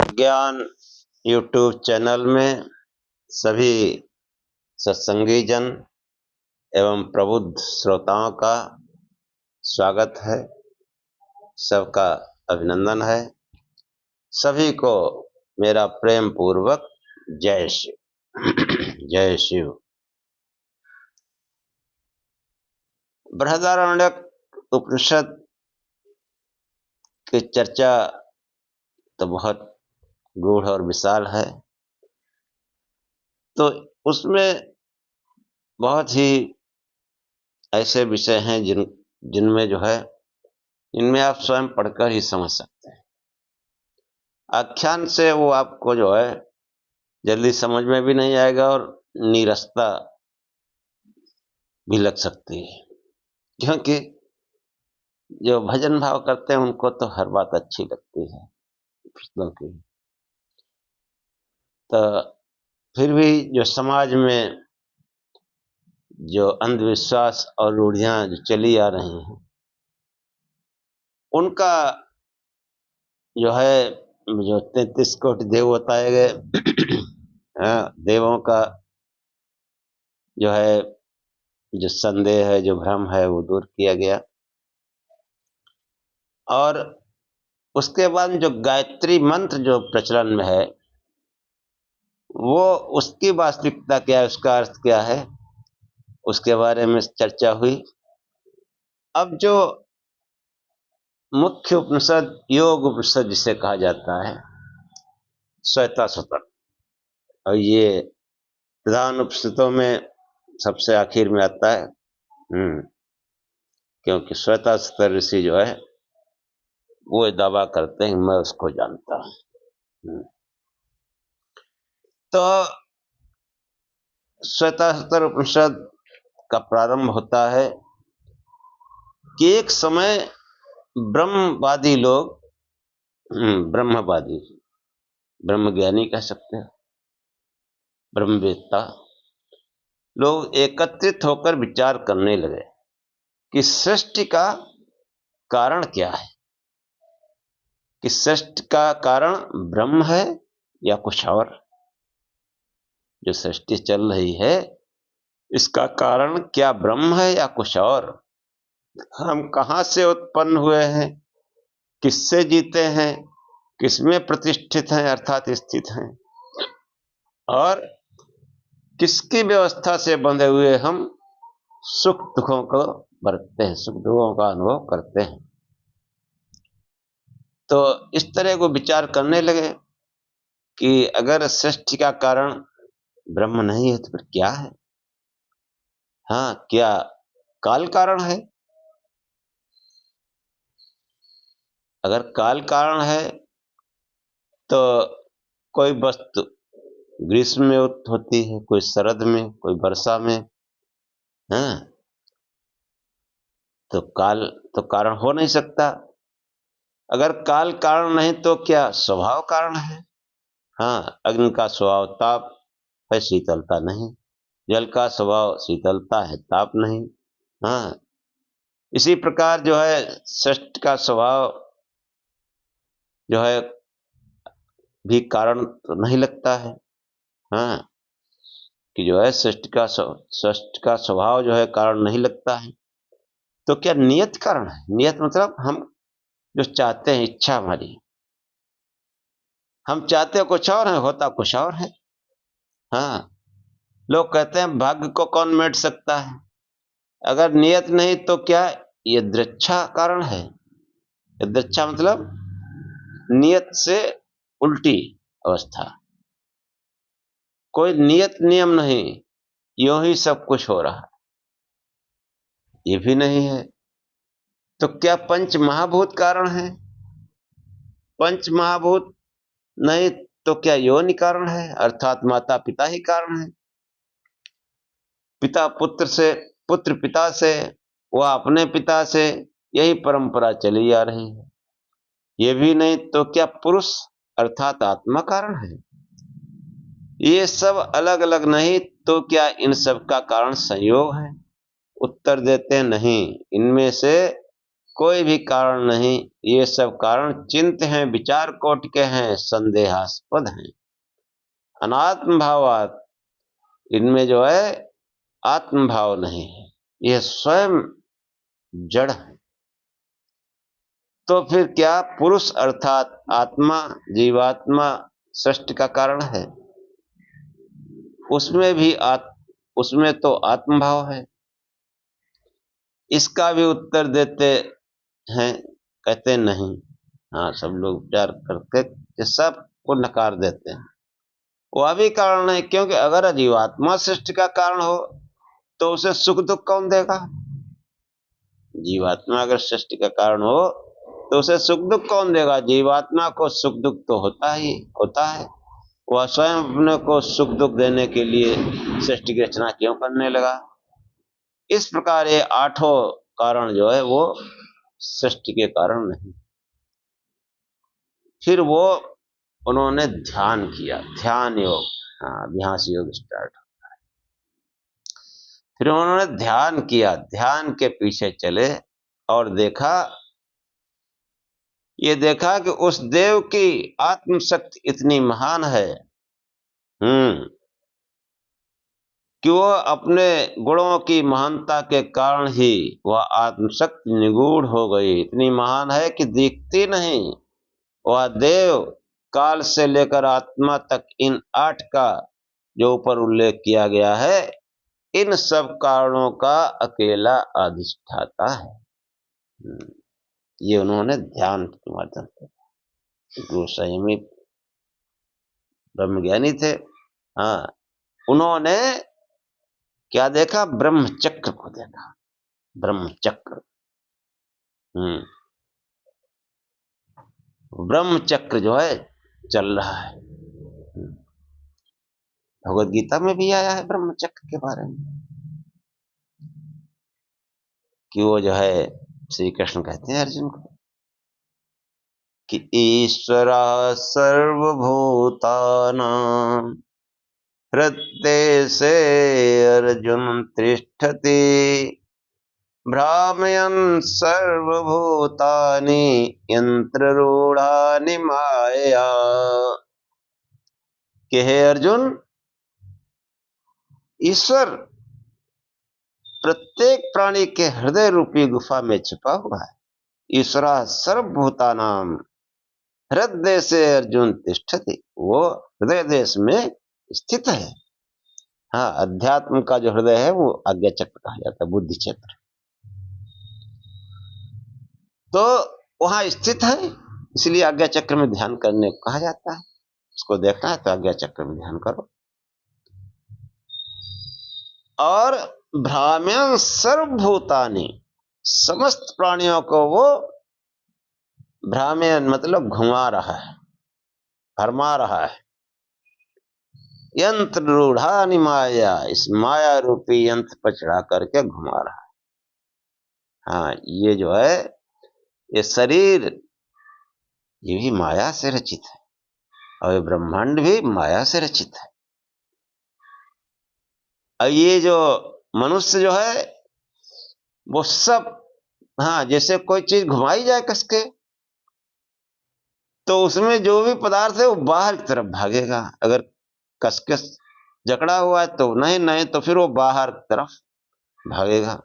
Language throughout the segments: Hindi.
ज्ञान यूट्यूब चैनल में सभी सत्संगी जन एवं प्रबुद्ध श्रोताओं का स्वागत है। सबका अभिनंदन है। सभी को मेरा प्रेम पूर्वक जय शिव। जय शिव। बृहदारण्यक उपनिषद की चर्चा तो बहुत गूढ़ और विशाल है, तो उसमें बहुत ही ऐसे विषय हैं जिनमें जो है इनमें आप स्वयं पढ़कर ही समझ सकते हैं। आख्यान से वो आपको जो है जल्दी समझ में भी नहीं आएगा और नीरसता भी लग सकती है, क्योंकि जो भजन भाव करते हैं उनको तो हर बात अच्छी लगती है पुस्तकों की। तो फिर भी जो समाज में जो अंधविश्वास और रूढ़ियां जो चली आ रही हैं, उनका जो है जो 33 कोटि देव बताए गए देवों का जो है जो संदेह है, जो भ्रम है, वो दूर किया गया। और उसके बाद जो गायत्री मंत्र जो प्रचलन में है, वो उसकी वास्तविकता क्या है, उसका अर्थ क्या है, उसके बारे में चर्चा हुई। अब जो मुख्य उपनिषद योग उपनिषद जिसे कहा जाता है, श्वेताश्वतर, और ये प्रधान उपनिषदों में सबसे आखिर में आता है, क्योंकि श्वेताश्वतर ऋषि जो है वो दावा करते हैं मैं उसको जानता हूं। तो श्वेताश्वतर उपनिषद का प्रारंभ होता है कि एक समय ब्रह्मवादी लोग, ब्रह्मवादी, ब्रह्मज्ञानी कह सकते हैं, ब्रह्मवेत्ता लोग एकत्रित होकर विचार करने लगे कि सृष्टि का कारण क्या है, कि सृष्टि का कारण ब्रह्म है या कुछ और। जो सृष्टि चल रही है इसका कारण क्या ब्रह्म है या कुछ और। हम कहां से उत्पन्न हुए हैं, किससे जीते हैं, किसमें प्रतिष्ठित हैं अर्थात स्थित हैं, और किसकी व्यवस्था से बंधे हुए हम सुख दुखों को बरतते हैं, सुख दुखों का अनुभव करते हैं। तो इस तरह को विचार करने लगे कि अगर सृष्टि का कारण ब्रह्म नहीं है तो फिर क्या है। हाँ, क्या काल कारण है? अगर काल कारण है तो कोई वस्तु ग्रीष्म में होती है, कोई शरद में, कोई वर्षा में, हाँ, तो काल तो कारण हो नहीं सकता। अगर काल कारण नहीं तो क्या स्वभाव कारण है? हाँ, अग्नि का स्वभाव ताप है, शीतलता नहीं। जल का स्वभाव शीतलता है, ताप नहीं। हाँ, इसी प्रकार जो है सृष्टि का स्वभाव जो है भी कारण तो नहीं लगता है। हाँ, कि जो है सृष्टि का स्वभाव जो है कारण नहीं लगता है। तो क्या नियत कारण है? नियत मतलब हम जो चाहते हैं, इच्छा हमारी, हम चाहते कुछ और है, होता कुछ और है। हाँ, लोग कहते हैं भाग्य को कौन मेट सकता है। अगर नियत नहीं तो क्या ये दृच्छा कारण है? दृच्छा मतलब नियत से उल्टी अवस्था। कोई नियत नियम नहीं, यूं ही सब कुछ हो रहा, ये भी नहीं है। तो क्या पंच महाभूत कारण है? पंच महाभूत नहीं तो क्या योनि कारण है, अर्थात माता पिता ही कारण है। पिता पुत्र से, पुत्र पिता से, वह अपने पिता से, यही परंपरा चली आ रही है। ये भी नहीं तो क्या पुरुष अर्थात आत्मा कारण है। ये सब अलग अलग नहीं तो क्या इन सब का कारण संयोग है? उत्तर देते नहीं, इनमें से कोई भी कारण नहीं, ये सब कारण चिंत हैं, विचार कोटि के हैं, संदेहास्पद हैं। अनात्म भावात, इनमें जो है आत्म भाव नहीं है, ये स्वयं जड़ है। तो फिर क्या पुरुष अर्थात आत्मा, जीवात्मा सृष्टि का कारण है? उसमें तो आत्म भाव है। इसका भी उत्तर देते हैं, कहते नहीं। हाँ, सब लोग विचार करके सब को नकार देते हैं। वह भी कारण नहीं, क्योंकि अगर जीवात्मा सृष्टि का कारण हो तो उसे सुख दुख कौन देगा? जीवात्मा अगर सृष्टि का कारण हो तो उसे सुख दुख कौन देगा? जीवात्मा को सुख दुख तो होता है। वह स्वयं अपने को सुख दुख देने के लिए सृष्टि की रचना क्यों करने लगा? इस प्रकार ये आठों कारण जो है वो सृष्टि के कारण नहीं। फिर वो उन्होंने ध्यान किया, ध्यान योग, हाँ, अभ्यास योग स्टार्ट होता है। फिर उन्होंने ध्यान किया, ध्यान के पीछे चले और देखा कि उस देव की आत्मशक्ति इतनी महान है कि वह अपने गुणों की महानता के कारण ही वह आत्मशक्ति निगूढ़ हो गई, इतनी महान है कि दिखती नहीं। वह देव काल से लेकर आत्मा तक इन 8 का जो ऊपर उल्लेख किया गया है, इन सब कारणों का अकेला अधिष्ठाता है। ये उन्होंने ध्यान के माध्यम से, जो संयमी ब्रह्मज्ञानी थे, हाँ, उन्होंने क्या देखा? ब्रह्म चक्र को देखा, ब्रह्म चक्र। ब्रह्म चक्र जो है चल रहा है। भगवत गीता में भी आया है ब्रह्म चक्र के बारे में, कि वो जो है श्री कृष्ण कहते हैं अर्जुन को कि ईश्वरा सर्वभूतानां हृदय से अर्जुन तिष्ठति भ्रामयन् सर्वभूतानि यंत्ररूढ़ानि माया। कि हे अर्जुन, ईश्वर प्रत्येक प्राणी के हृदय रूपी गुफा में छिपा हुआ है। ईश्वरा सर्वभूतानाम हृदय से अर्जुन तिष्ठति, वो हृदय देश में स्थित है। हाँ, अध्यात्म का जो हृदय है वो आज्ञा चक्र कहा जाता है, बुद्धि क्षेत्र। तो वहां स्थित है, इसलिए आज्ञा चक्र में ध्यान करने को कहा जाता है। उसको देखना है तो आज्ञा चक्र में ध्यान करो। और भ्राम्यं सर्वभूतानि, समस्त प्राणियों को वो भ्राम्यन मतलब घुमा रहा है, भरमा रहा है। यंत्र रूढ़ानि माया, इस माया रूपी यंत्र पर चढ़ा करके घुमा रहा है। हाँ, ये जो है ये शरीर, ये भी माया से रचित है और ये ब्रह्मांड भी माया से रचित है। और ये जो मनुष्य जो है वो सब, हाँ, जैसे कोई चीज घुमाई जाए कसके, तो उसमें जो भी पदार्थ है वो बाहर की तरफ भागेगा। अगर कसके जकड़ा हुआ है तो नहीं तो फिर वो बाहर की तरफ भागेगा।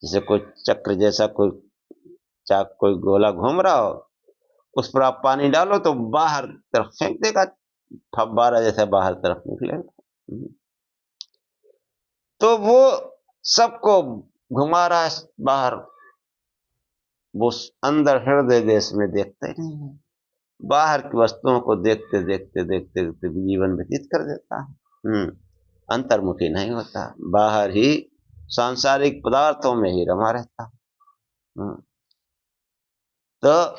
जैसे कोई चक्र जैसा कोई गोला घूम रहा हो, उस पर आप पानी डालो तो बाहर तरफ फेंक देगा, फव्वारा जैसा बाहर तरफ निकलेगा। तो वो सबको घुमा रहा है बाहर, वो अंदर हृदय देश में देखते ही नहीं है। बाहर की वस्तुओं को देखते देखते देखते देखते जीवन व्यतीत कर देता है। अंतर्मुखी नहीं होता, बाहर ही सांसारिक पदार्थों में ही रमा रहता। तो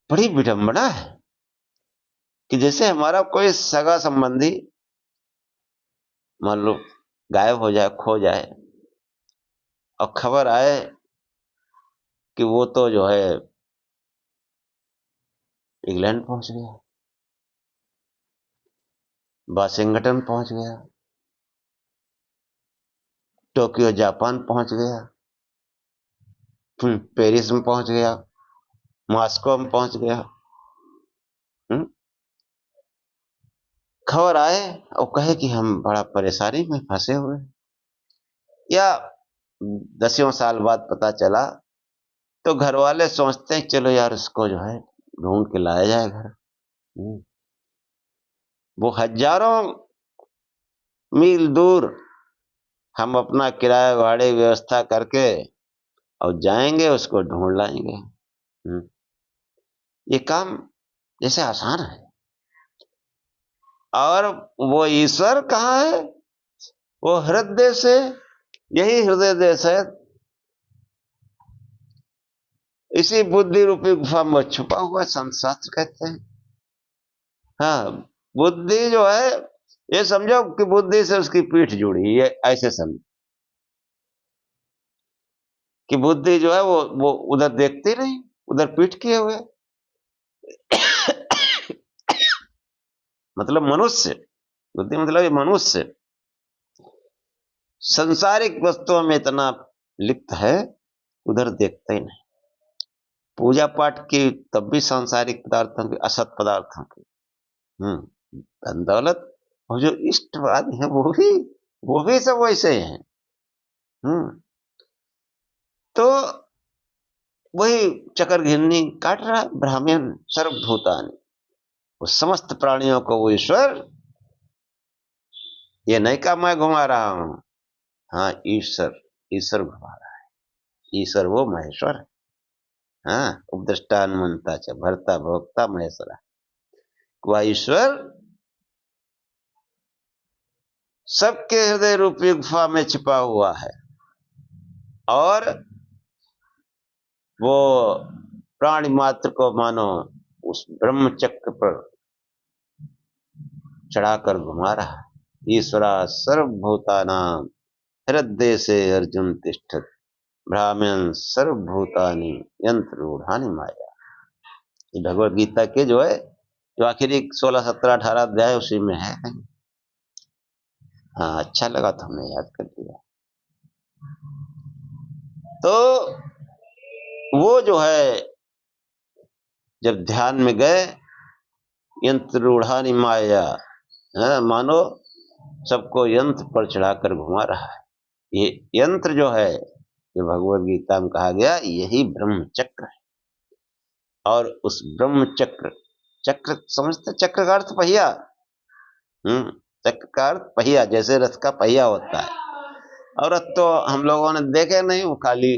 बड़ी विडंबना है कि जैसे हमारा कोई सगा संबंधी मान लो गायब हो जाए, खो जाए, और खबर आए कि वो तो जो है इंग्लैंड पहुंच गया, वाशिंगटन पहुंच गया, टोक्यो जापान पहुंच गया, पेरिस में पहुंच गया, मॉस्को में पहुंच गया। खबर आए और कहे कि हम बड़ा परेशानी में फंसे हुए हैं। या 10 साल बाद पता चला तो घर वाले सोचते हैं चलो यार उसको जो है ढूंढ के लाया जाए घर। वो हजारों मील दूर हम अपना किराया भाड़े व्यवस्था करके और जाएंगे, उसको ढूंढ लाएंगे। ये काम जैसे आसान है। और वो ईश्वर कहाँ है? वो हृदय से, यही हृदय देश है, इसी बुद्धि रूपी गुफा में छुपा हुआ संत शास्त्र कहते हैं। हाँ, बुद्धि जो है, ये समझो कि बुद्धि से उसकी पीठ जुड़ी, ये ऐसे समझो कि बुद्धि जो है वो उधर देखती नहीं, उधर पीठ किए हुए। मतलब मनुष्य, बुद्धि मतलब ये मनुष्य संसारिक वस्तुओं में इतना लिप्त है, उधर देखता ही नहीं। पूजा पाठ की तब भी सांसारिक पदार्थों की, असत पदार्थों की। धन दौलत और जो इष्टवाद है वो भी सब वैसे हैं। तो वही चक्र घिन्नी काट रहा ब्राह्मण सर्वभूतानि, वो समस्त प्राणियों को वो ईश्वर, ये नहीं कहा मैं घुमा रहा हूं। हाँ, ईश्वर, ईश्वर घुमा रहा है। ईश्वर वो महेश्वर है। हाँ, उपदृष्टा हनुमंता च भर्ता भोक्ता महेश्वरा। वह ईश्वर सबके हृदय रूपी गुफा में छिपा हुआ है और वो प्राणी मात्र को मानो उस ब्रह्म चक्र पर चढ़ाकर घुमा रहा है। ईश्वरा सर्वभूतानां हृदय से अर्जुन तिष्ठत ब्राह्मण सर्वभूतानि यंत्र रूढ़ानि माया। ये भगवत गीता के जो है, जो आखिरी 16, 17, 18 अध्याय उसी में है। हाँ, अच्छा लगा तो हमने याद कर दिया। तो वो जो है जब ध्यान में गए, यंत्र रूढ़ानि माया, मानो सबको यंत्र पर चढ़ाकर घुमा रहा है। ये यंत्र जो है, जो भगवत गीता में कहा गया, यही ब्रह्म चक्र है। और उस ब्रह्म चक्र, चक्र समझते, चक्र का अर्थ पहिया। चक्र का अर्थ पहिया, जैसे रथ का पहिया होता है। और रथ तो हम लोगों ने देखे नहीं, वो खाली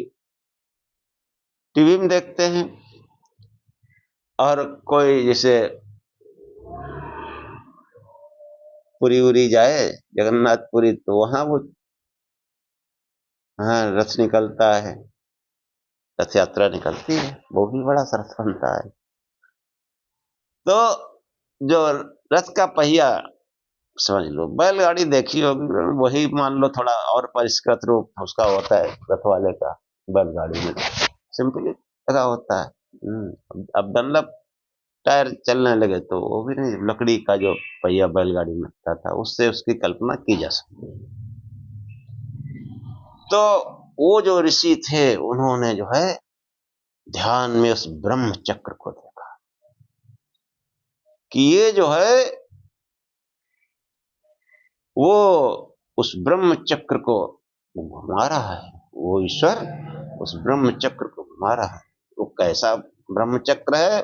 टीवी में देखते हैं। और कोई जैसे पुरी उरी जाए, जगन्नाथपुरी, तो वहां वो, हाँ, रथ निकलता है, रथ यात्रा निकलती है, वो भी बड़ा सरस बनता है। तो जो रथ का पहिया समझ लो, बैलगाड़ी देखी होगी, वही मान लो, थोड़ा और परिष्कृत रूप उसका होता है रथ वाले का। बैलगाड़ी में सिंपली लगा होता है। अब डनलप टायर चलने लगे तो वो भी नहीं, लकड़ी का जो पहिया बैलगाड़ी में था उससे उसकी कल्पना की जा सकती है। तो वो जो ऋषि थे, उन्होंने जो है ध्यान में उस ब्रह्म चक्र को देखा कि ये जो है वो उस ब्रह्म चक्र को घुमा रहा है। वो ईश्वर उस ब्रह्म चक्र को घुमा रहा है। वो कैसा ब्रह्म चक्र है,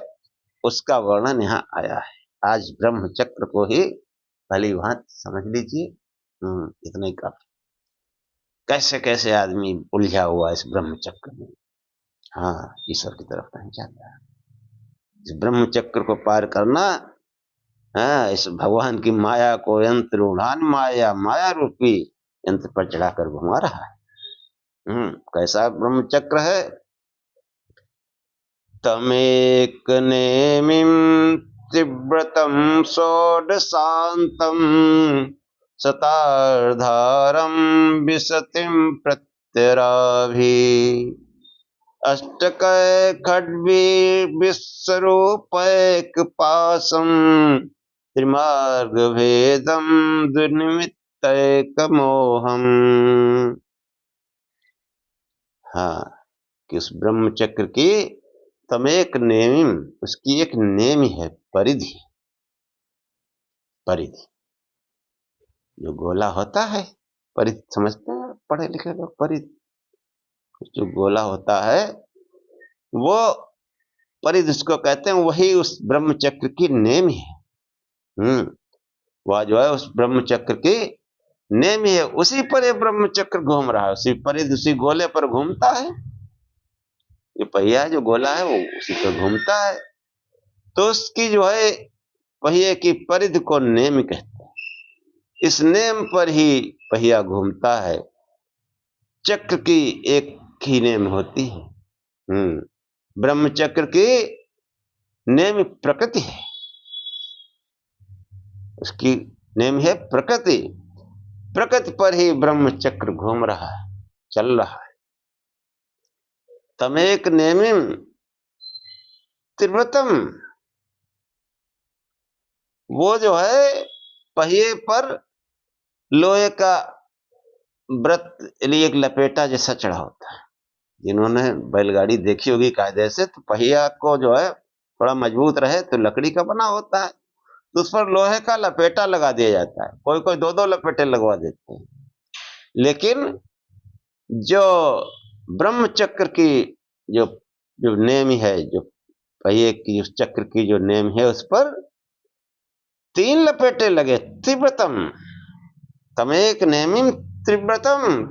उसका वर्णन यहाँ आया है। आज ब्रह्म चक्र को ही भली भांति समझ लीजिए। इतना ही काफी। कैसे कैसे आदमी उलझा हुआ इस ब्रह्म चक्र में। हाँ, ईश्वर की तरफ नहीं जाता। इस ब्रह्म चक्र को पार करना, हाँ, इस भगवान की माया को, यंत्र रूढ़ान माया, माया रूपी यंत्र पर चढ़ाकर घुमा रहा है। कैसा ब्रह्म चक्र है? तमेक नेमिं तीव्रतम षोडशांतम शतार्धारं विशतिं प्रत्यराभि अष्टकय खड्वी विश्वरूपैक पासम त्रिमार्ग भेदम दुर्निमित्तैक मोहम। हाँ, कि उस ब्रह्म चक्र की तमेक नेमिम, उसकी एक नेमी है, परिधि। परिधि जो गोला होता है, परिधि समझते हैं पढ़े लिखे लोग? परिधि जो गोला होता है वो परिधि उसको कहते हैं, वही उस ब्रह्म चक्र की नेम है। वह जो है उस ब्रह्म चक्र की नेम है, उसी पर ये ब्रह्म चक्र घूम रहा है, उसी परिधि, उसी गोले पर घूमता है। जो पहिया है, जो गोला है, वो उसी पर घूमता है। तो उसकी जो है पहिए की परिधि को नेम कहते हैं। इस नेम पर ही पहिया घूमता है। चक्र की एक ही नेम होती है। ब्रह्म चक्र की नेम प्रकृति है, उसकी नेम है प्रकृति। प्रकृति पर ही ब्रह्म चक्र घूम रहा है, चल रहा है। तमेक नेमिम त्रिव्रतम, वो जो है पहिए पर लोहे का व्रत लिए एक लपेटा जैसा चढ़ा होता है। जिन्होंने बैलगाड़ी देखी होगी कायदे से, तो पहिया को जो है थोड़ा मजबूत रहे तो लकड़ी का बना होता है, तो उस पर लोहे का लपेटा लगा दिया जाता है। कोई कोई दो दो लपेटे लगवा देते हैं। लेकिन जो ब्रह्म चक्र की जो जो नेम है, जो पहिए की उस चक्र की जो नेम है, उस पर 3 लपेटे लगे। त्रिव्रतम, तमेक नेमिम त्रिव्रतम,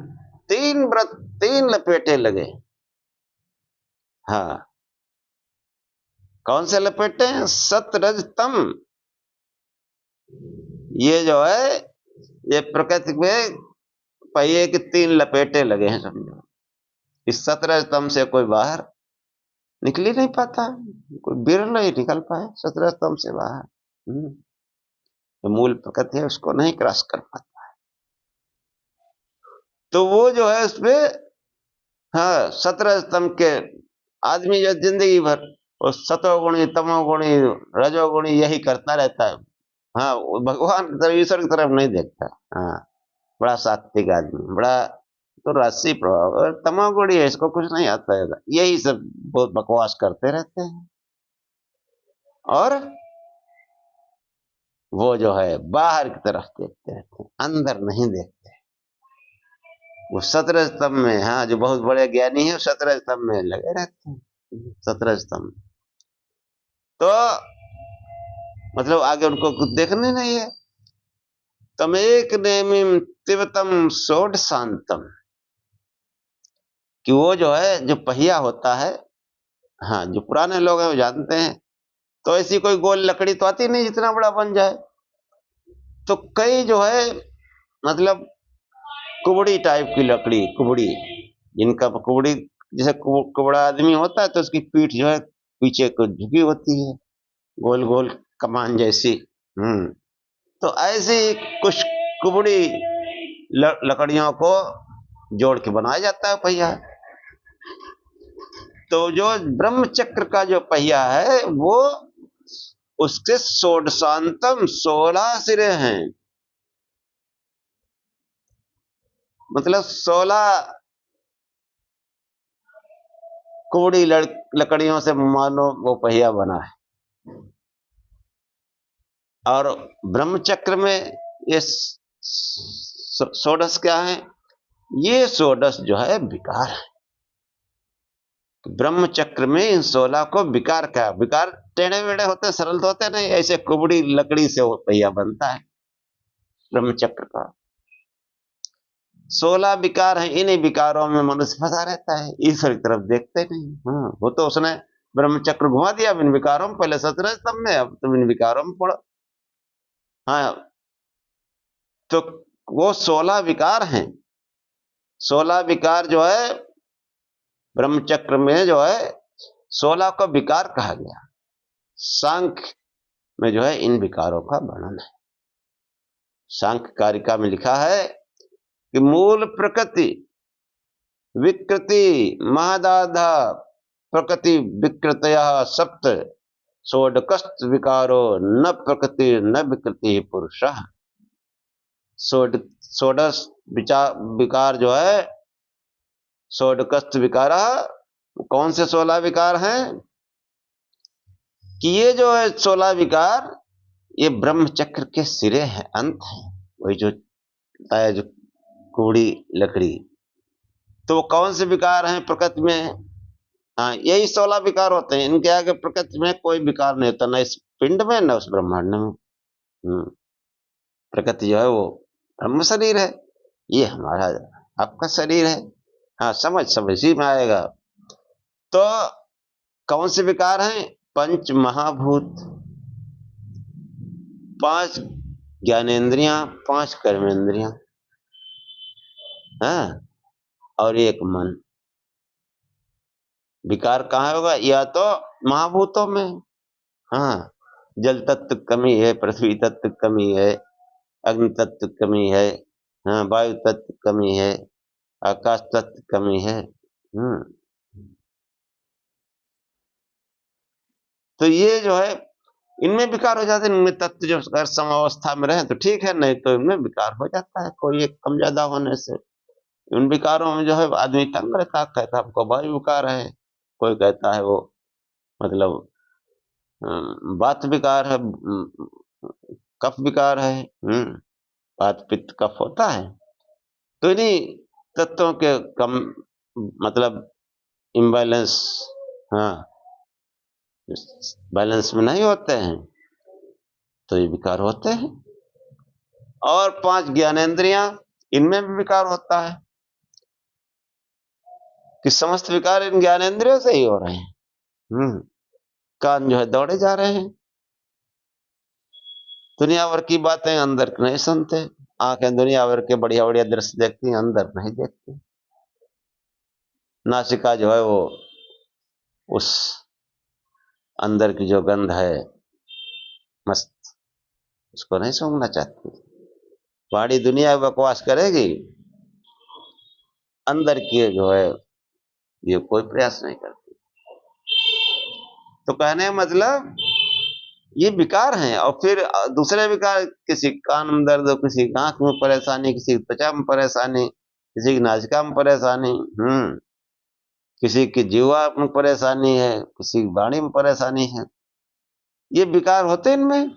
3 लपेटे लगे। हाँ, कौन से लपेटे हैं? सतरजतम। ये जो है, ये प्रकृति में पहिए के 3 लपेटे लगे हैं, समझो। इस सतरजतम से कोई बाहर निकल ही नहीं पाता, कोई बिरला ही निकल पाए सतरजतम से बाहर। तो मूल प्रकृति है, उसको नहीं क्रॉस कर पाता है। तो वो जो है उसमें, हाँ, 17 स्तंभ के आदमी जो जिंदगी भर वो सतोगुणी तमोगुणी रजोगुणी यही करता रहता है। हाँ, भगवान की तरफ, ईश्वर की तरफ नहीं देखता। हाँ, बड़ा सात्विक आदमी, बड़ा तो राशि प्रभाव, और तमोगुणी है, इसको कुछ नहीं आता है, यही सब बहुत बकवास करते रहते हैं। और वो जो है बाहर की तरफ देखते रहते हैं, अंदर नहीं देखते। वो 17 स्तंभ में, हाँ, जो बहुत बड़े ज्ञानी है 17 स्तंभ में लगे रहते हैं। 17 स्तंभ तो मतलब आगे उनको कुछ देखने नहीं है। तमेक नेमिम तिवतम सोड शांतम, कि वो जो है, जो पहिया होता है, हाँ, जो पुराने लोग हैं वो जानते हैं, तो ऐसी कोई गोल लकड़ी तो आती नहीं जितना बड़ा बन जाए। तो कई जो है, मतलब कुबड़ी टाइप की लकड़ी, कुबड़ी, जिनका कुबड़ी, जैसे कुबड़ा आदमी होता है तो उसकी पीठ जो है पीछे को झुकी होती है, गोल गोल कमान जैसी। तो ऐसी कुछ कुबड़ी लकड़ियों को जोड़ के बनाया जाता है पहिया। तो जो ब्रह्म चक्र का जो पहिया है, वो उसके षोडशांतम 16 सिरे हैं, मतलब 16 कुबड़ी लकड़ियों से मानो वो पहिया बना है। और ब्रह्म चक्र में ये षोडश क्या है? ये षोडश जो है विकार है। ब्रह्म चक्र में इन 16 को विकार क्या? विकार टेढ़े वेढ़े होते, सरल तो होते नहीं, ऐसे कुबड़ी लकड़ी से वो पहिया बनता है ब्रह्म चक्र का। 16 विकार है, इन्हीं विकारों में मनुष्य फंसा रहता है, ईश्वर की तरफ देखते नहीं। वो तो उसने ब्रह्म चक्र घुमा दिया इन विकारों में, पहले 17 स्तंभ में, अब तुम इन विकारों में पड़ो। हाँ, तो वो 16 विकार हैं। 16 विकार जो है ब्रह्म चक्र में, जो है 16 को विकार कहा गया। सांख्य में जो है इन विकारों का वर्णन है। सांख्य कारिका में लिखा है कि मूल प्रकृति विकृति महदाधा प्रकृति विकृतय सप्त षोडकस्त विकारो न प्रकृति न विकृति पुरुषः। षोडश विकार जो है, षोडकस्त विकार कौन से 16 विकार हैं? कि ये जो है 16 विकार, ये ब्रह्म चक्र के सिरे हैं, अंत है। वही जो बताया, जो कूड़ी लकड़ी, तो वो कौन से विकार हैं प्रकृति में? हाँ, यही 16 विकार होते हैं। इनके आगे प्रकृति में कोई विकार नहीं होता, न इस पिंड में न उस ब्रह्मांड में। प्रकृति जो है वो ब्रह्म शरीर है, ये हमारा आपका शरीर है। हाँ, समझ ही में आएगा। तो कौन से विकार हैं? पंच महाभूत, 5 ज्ञानेंद्रियां, 5 कर्मेंद्रियां, हाँ, और 1 मन। विकार कहाँ होगा? या तो महाभूतों में, हाँ, जल तत्व कमी है, पृथ्वी तत्व कमी है, अग्नि तत्व कमी है, हाँ, वायु तत्व कमी है, आकाश तत्व कमी है। तो ये जो है, इनमें विकार हो जाते हैं। इनमें तत्व जो अगर समावस्था में रहे तो ठीक है, नहीं तो इनमें विकार हो जाता है, कोई एक कम ज्यादा होने से। उन विकारों में जो है आदमी तंग रहता है, कहता है हमको वायु विकार है, कोई कहता है वो मतलब वात विकार है, कफ विकार है। वात पित्त कफ होता है। तो इन्हीं तत्वों के कम मतलब इम्बैलेंस, हाँ, बैलेंस में नहीं होते हैं, तो ये विकार होते हैं। और 5 ज्ञानेंद्रियां, इनमें भी विकार होता है, कि समस्त विकार इन ज्ञानेंद्रियों से ही हो रहे हैं। कान जो है दौड़े जा रहे हैं, दुनिया भर की बातें अंदर नहीं सुनते। आंखें दुनिया भर के बढ़िया बढ़िया दृश्य देखती हैं, अंदर नहीं देखती। नासिका जो है वो उस अंदर की जो गंध है मस्त, उसको नहीं सूंघना चाहती। वाणी दुनिया बकवास करेगी, अंदर की जो है ये कोई प्रयास नहीं करती। तो कहने का मतलब ये विकार हैं। और फिर दूसरे विकार, किसी कान में दर्द हो, किसी की आंख में परेशानी, किसी की त्वचा में परेशानी, किसी की नासिका में परेशानी, किसी की जीवा में परेशानी है, किसी की वाणी में परेशानी है, ये विकार होते हैं इनमें।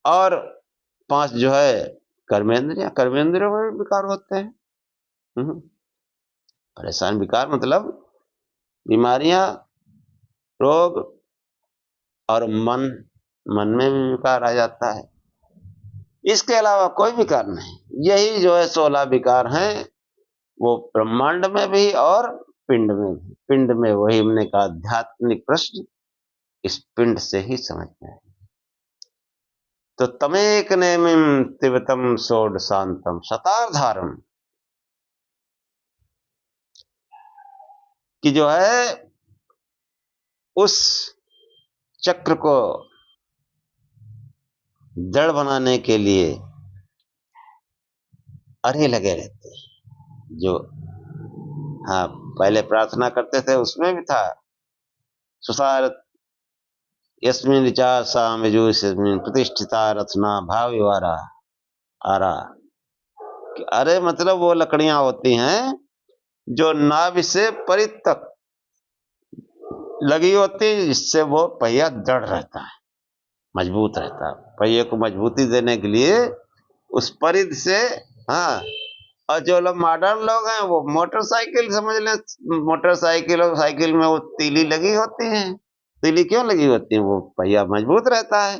और 5 जो है कर्मेंद्रियां, कर्मेंद्रियों में भी विकार होते हैं। परेशान विकार मतलब बीमारियां, रोग, और मन में भी विकार आ जाता है। इसके अलावा कोई विकार नहीं। यही जो है 16 विकार हैं, वो ब्रह्मांड में भी और पिंड में भी। पिंड में वही हमने कहा आध्यात्मिक प्रश्न इस पिंड से ही समझ में आए। तो तमेक नेमिं तिवतम षोडशांतम शताधारम, कि जो है उस चक्र को दृढ़ बनाने के लिए अरे लगे रहते हैं। जो हाँ पहले प्रार्थना करते थे उसमें भी था, सुसार यस्मिन ऋचा साम यजुस्मिन प्रतिष्ठिता रत्ना भाव विवारा आरा। अरे मतलब वो लकड़ियां होती हैं जो नाभि से परित तक लगी होती है, जिससे वो पहिया दृढ़ रहता है, मजबूत रहता है। पहिए को मजबूती देने के लिए उस परिध से, हाँ। और जो लोग मॉडर्न लोग हैं वो मोटरसाइकिल समझ लें, मोटरसाइकिल और साइकिल में वो तीली लगी होती है। तीली क्यों लगी होती है? वो पहिया मजबूत रहता है।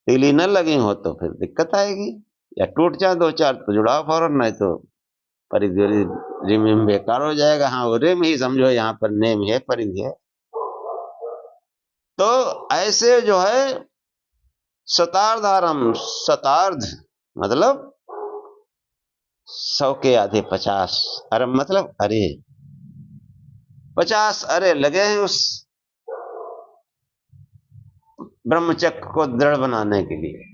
तीली न लगी हो तो फिर दिक्कत आएगी, या टूट जाए 2-4 तो जुड़ाव फौरन, नहीं तो परिधि रिम बेकार हो जाएगा। हाँ, वो रिम ही समझो, यहाँ पर नेम है, परिधि है। तो ऐसे जो है शतार्धारम, शतार्ध मतलब 100 के आधे 50 अरे मतलब अरे 50 अरे लगे हैं उस ब्रह्मचक्र को दृढ़ बनाने के लिए।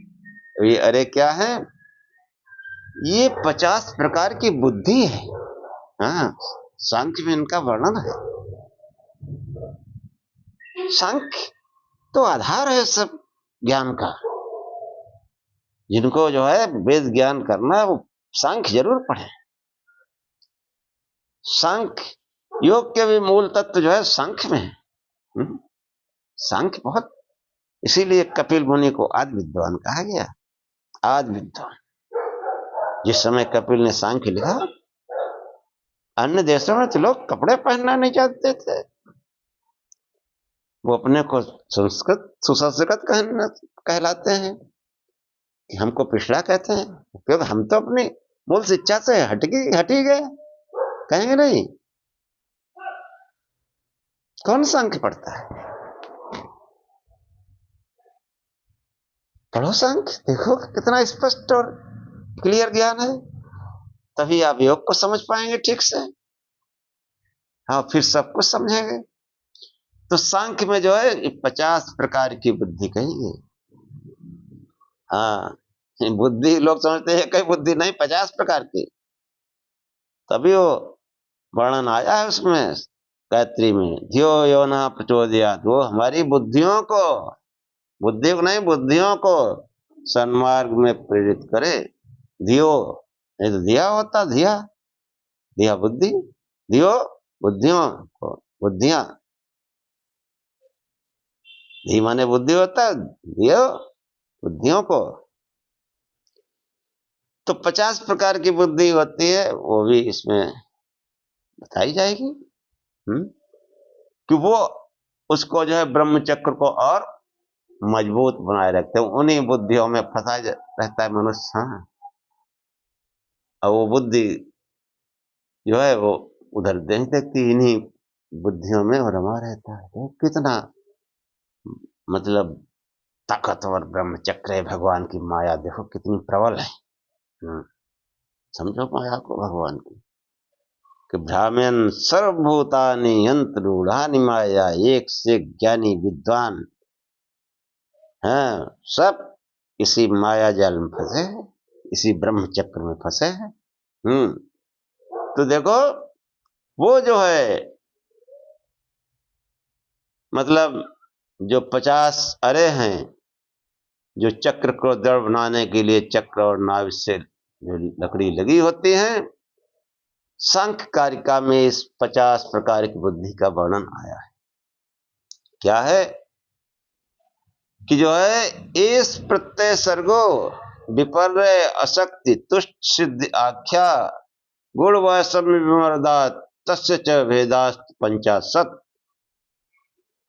तो ये अरे क्या है? ये 50 प्रकार की बुद्धि है। हाँ, सांख्य में इनका वर्णन है। सांख्य तो आधार है सब ज्ञान का। जिनको जो है वेद ज्ञान करना है वो सांख्य जरूर पढ़े। सांख्य योग के भी मूल तत्व जो है सांख्य में है। सांख्य बहुत, इसीलिए कपिल मुनि को आदि विद्वान कहा गया। आदि विद्वान। जिस समय कपिल ने सांख्य लिखा, अन्य देशों में तो लोग कपड़े पहनना नहीं चाहते थे, वो अपने को सुसंस्कृत कहलाते हैं, कि हमको पिछड़ा कहते हैं, क्योंकि हम तो अपनी मूल शिक्षा से हट ही गए। कहेंगे नहीं, कौन सांख्य पढ़ता है? पढ़ो सांख्य, देखो कितना स्पष्ट और क्लियर ज्ञान है। तभी आप योग को समझ पाएंगे ठीक से। हाँ, फिर सब कुछ समझेंगे। तो सांख्य में जो है 50 प्रकार की बुद्धि कही गई। हाँ, बुद्धि लोग समझते हैं कई बुद्धि नहीं, 50 प्रकार की। तभी वो वर्णन आया है उसमें गायत्री में, धियो यो न प्रचोदयात्, वो हमारी बुद्धियों को, बुद्धि को नहीं, बुद्धियों को सन्मार्ग में प्रेरित करे। धियो, नहीं तो दिया होता, धिया, दिया बुद्धि, धियो बुद्धियों को, बुद्धियां, धी माने बुद्धि होता है, दियो बुद्धियों को। तो 50 प्रकार की बुद्धि होती है, वो भी इसमें बताई जाएगी। कि वो उसको जो है ब्रह्म चक्र को और मजबूत बनाए रखते हैं। उन्हीं बुद्धियों में फंसा रहता है मनुष्य। हाँ, और वो बुद्धि जो है वो उधर नहीं देखती, इन्हीं बुद्धियों में वो रमा रहता है। तो कितना मतलब ताकतवर ब्रह्म चक्र है, भगवान की माया देखो कितनी प्रबल है। समझो माया को भगवान की, कि भ्राम्यन सर्वभूतानि यंत्र रूढ़ानि माया, एक से ज्ञानी विद्वान हैं, सब इसी माया जाल में फंसे हैं, इसी ब्रह्म चक्र में फंसे हैं। तो देखो वो जो है मतलब जो 50 अरे हैं, जो चक्र को दृढ़ बनाने के लिए चक्र और नाव से जो लकड़ी लगी होती है, सांख्य कारिका में इस 50 प्रकार की बुद्धि का वर्णन आया है। क्या है कि जो है इस प्रत्यय सर्गो विपर्य अशक्ति तुष्ट सिद्धि आख्या गुण वैषम्य विमर्दात तस्य च भेदास्त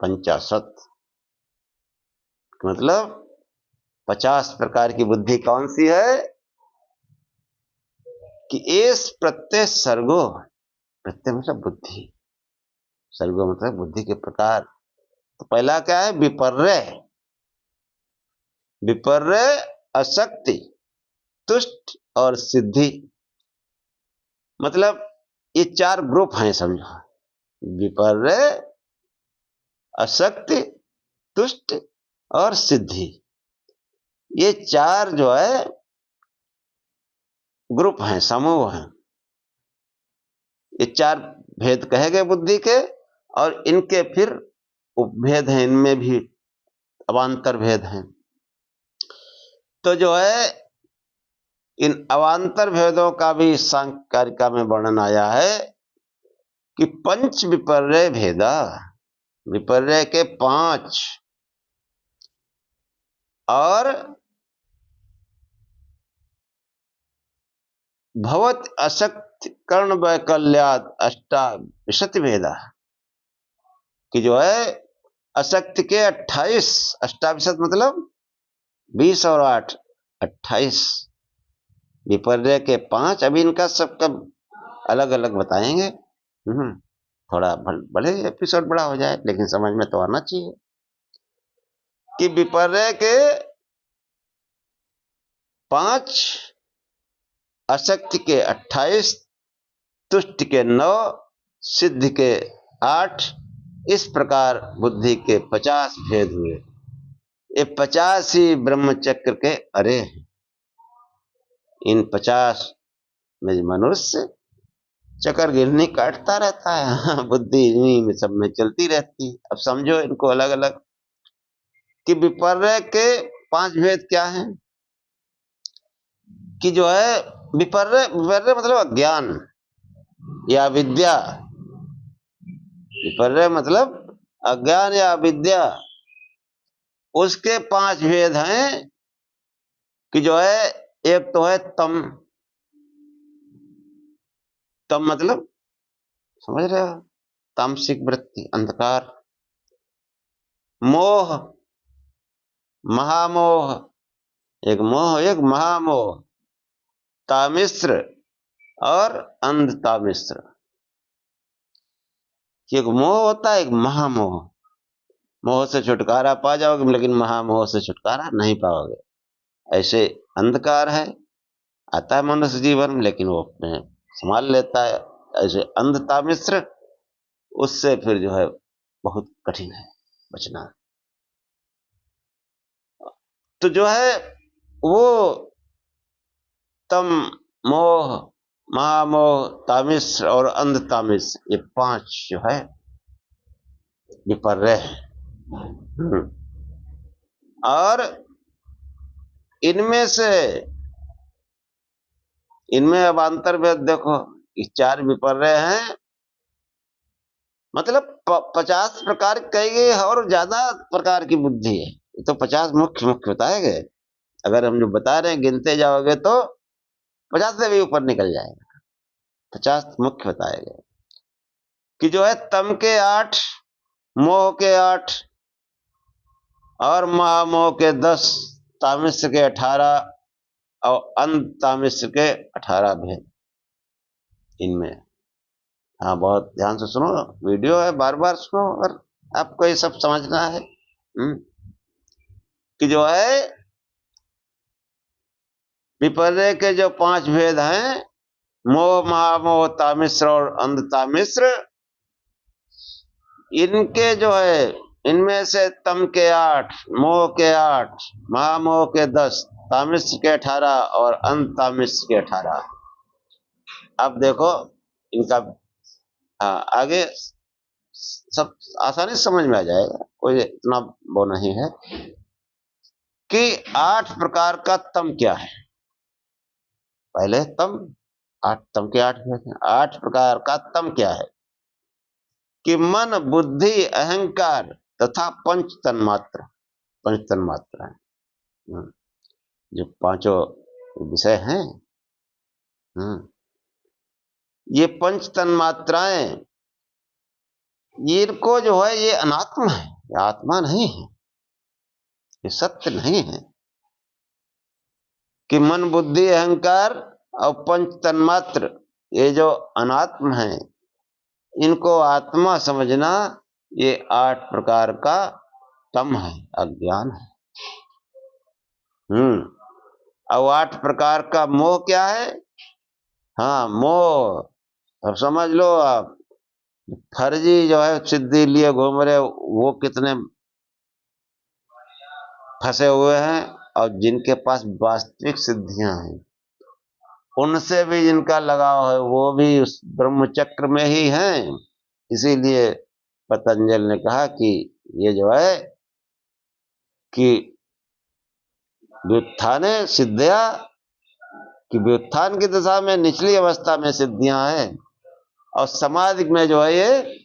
पंचाशत। मतलब 50 प्रकार की बुद्धि कौन सी है? कि इस प्रत्यय सर्गो, प्रत्यय मतलब बुद्धि, सर्गो मतलब बुद्धि के प्रकार। तो पहला क्या है? विपर्य, विपर्य अशक्ति तुष्ट और सिद्धि। मतलब ये 4 ग्रुप हैं समझो, विपर्य अशक्ति तुष्ट और सिद्धि। ये 4 जो है ग्रुप हैं, समूह हैं। ये 4 भेद कहे गए बुद्धि के, और इनके फिर उपभेद हैं, इनमें भी अवान्तर भेद हैं। तो जो है इन अवान्तर भेदों का भी सांख्य कारिका में वर्णन आया है कि 5 विपर्य भेदा, विपर्य के 5, और भवत अशक्ति कर्ण वैकल्याद अष्टाविशति भेदा, कि जो है अशक्ति के 28, अष्टाविशत मतलब 20 और 8 28, विपर्य के 5। अभी इनका सबका अलग अलग बताएंगे। थोड़ा भले एपिसोड बड़ा हो जाए, लेकिन समझ में तो आना चाहिए कि विपर्य के 5, अशक्ति के 28, तुष्ट के 9, सिद्ध के 8, इस प्रकार बुद्धि के 50 भेद हुए। ये 50 ही ब्रह्म चक्र के अरे हैं। इन 50 में मनुष्य चक्कर गिरनी काटता रहता है, बुद्धि इन्हीं में सब में चलती रहती है। अब समझो इनको अलग अलग, कि विपर्य के 5 भेद क्या हैं? कि जो है विपर्य, विपर्य मतलब अज्ञान या विद्या, विपर्य मतलब अज्ञान या अविद्या, उसके 5 भेद हैं कि जो है, एक तो है तम। तम मतलब समझ रहे हो, तामसिक वृत्ति, अंधकार। मोह, महामोह, एक मोह एक महामोह। तामिश्र और अंधतामिश्र। एक मोह होता है, एक महामोह। मोह से छुटकारा पा जाओगे, लेकिन महामोह से छुटकारा नहीं पाओगे। ऐसे अंधकार है, आता है मनुष्य जीवन में, लेकिन वो अपने संभाल लेता है। ऐसे अंधतामिश्र, उससे फिर जो है बहुत कठिन है बचना। तो जो है वो तम, मोह, महामोह, तामिश्र और अंधतामिश्र, ये 5 जो है विपर्य है। और इनमें अब अंतर्भेद देखो, ये 4 विपर्य हैं, मतलब 50 प्रकार कही गई और ज्यादा प्रकार की बुद्धि है। ये तो 50 मुख्य मुख्य बताए गए। अगर हम जो बता रहे हैं गिनते जाओगे तो 50 से भी ऊपर निकल जाएगा। 50 मुख्य बताए गए कि जो है तम के 8, मोह के 8 और महामोह के 10, तामिश्र के 18 और अंधतामिश्र के 18 भेद इनमें। हाँ, बहुत ध्यान से सुनो, वीडियो है, बार बार सुनो अगर आपको ये सब समझना है। कि जो है विपर्य के जो 5 भेद हैं, मोह, महामोह, तामिश्र और अंधतामिश्र, इनके जो है, इनमें से तम के 8, मोह के 8, महामोह के 10, तामिश्र के 18 और अंधतामिश्र के 18। अब देखो इनका, हाँ, आगे सब आसानी से समझ में आ जाएगा, कोई इतना वो नहीं है कि 8 प्रकार का तम क्या है। पहले तम, 8 तम के 8 भेद हैं। 8 प्रकार का तम क्या है कि मन, बुद्धि, अहंकार तथा पंच तन्मात्र। पंच तन्मात्रा है, जो 5 विषय हैं, ये पंच तन्मात्राएं, इनको जो है ये अनात्म है, ये आत्मा नहीं है, ये सत्य नहीं है। कि मन, बुद्धि, अहंकार और पंच तन्मात्र, ये जो अनात्म है, इनको आत्मा समझना, ये 8 प्रकार का तम है, अज्ञान है। और 8 प्रकार का मोह क्या है? हाँ, मोह अब समझ लो आप, फर्जी जो है सिद्धि लिए घूम रहे, वो कितने फंसे हुए हैं, और जिनके पास वास्तविक सिद्धियां हैं, उनसे भी जिनका लगाव है, वो भी उस ब्रह्म चक्र में ही हैं। इसीलिए पतंजलि ने कहा कि ये जो है कि व्युत्थाने सिद्धिया, कि व्युत्थान की दशा में निचली अवस्था में सिद्धियां हैं, और समाधि में जो है ये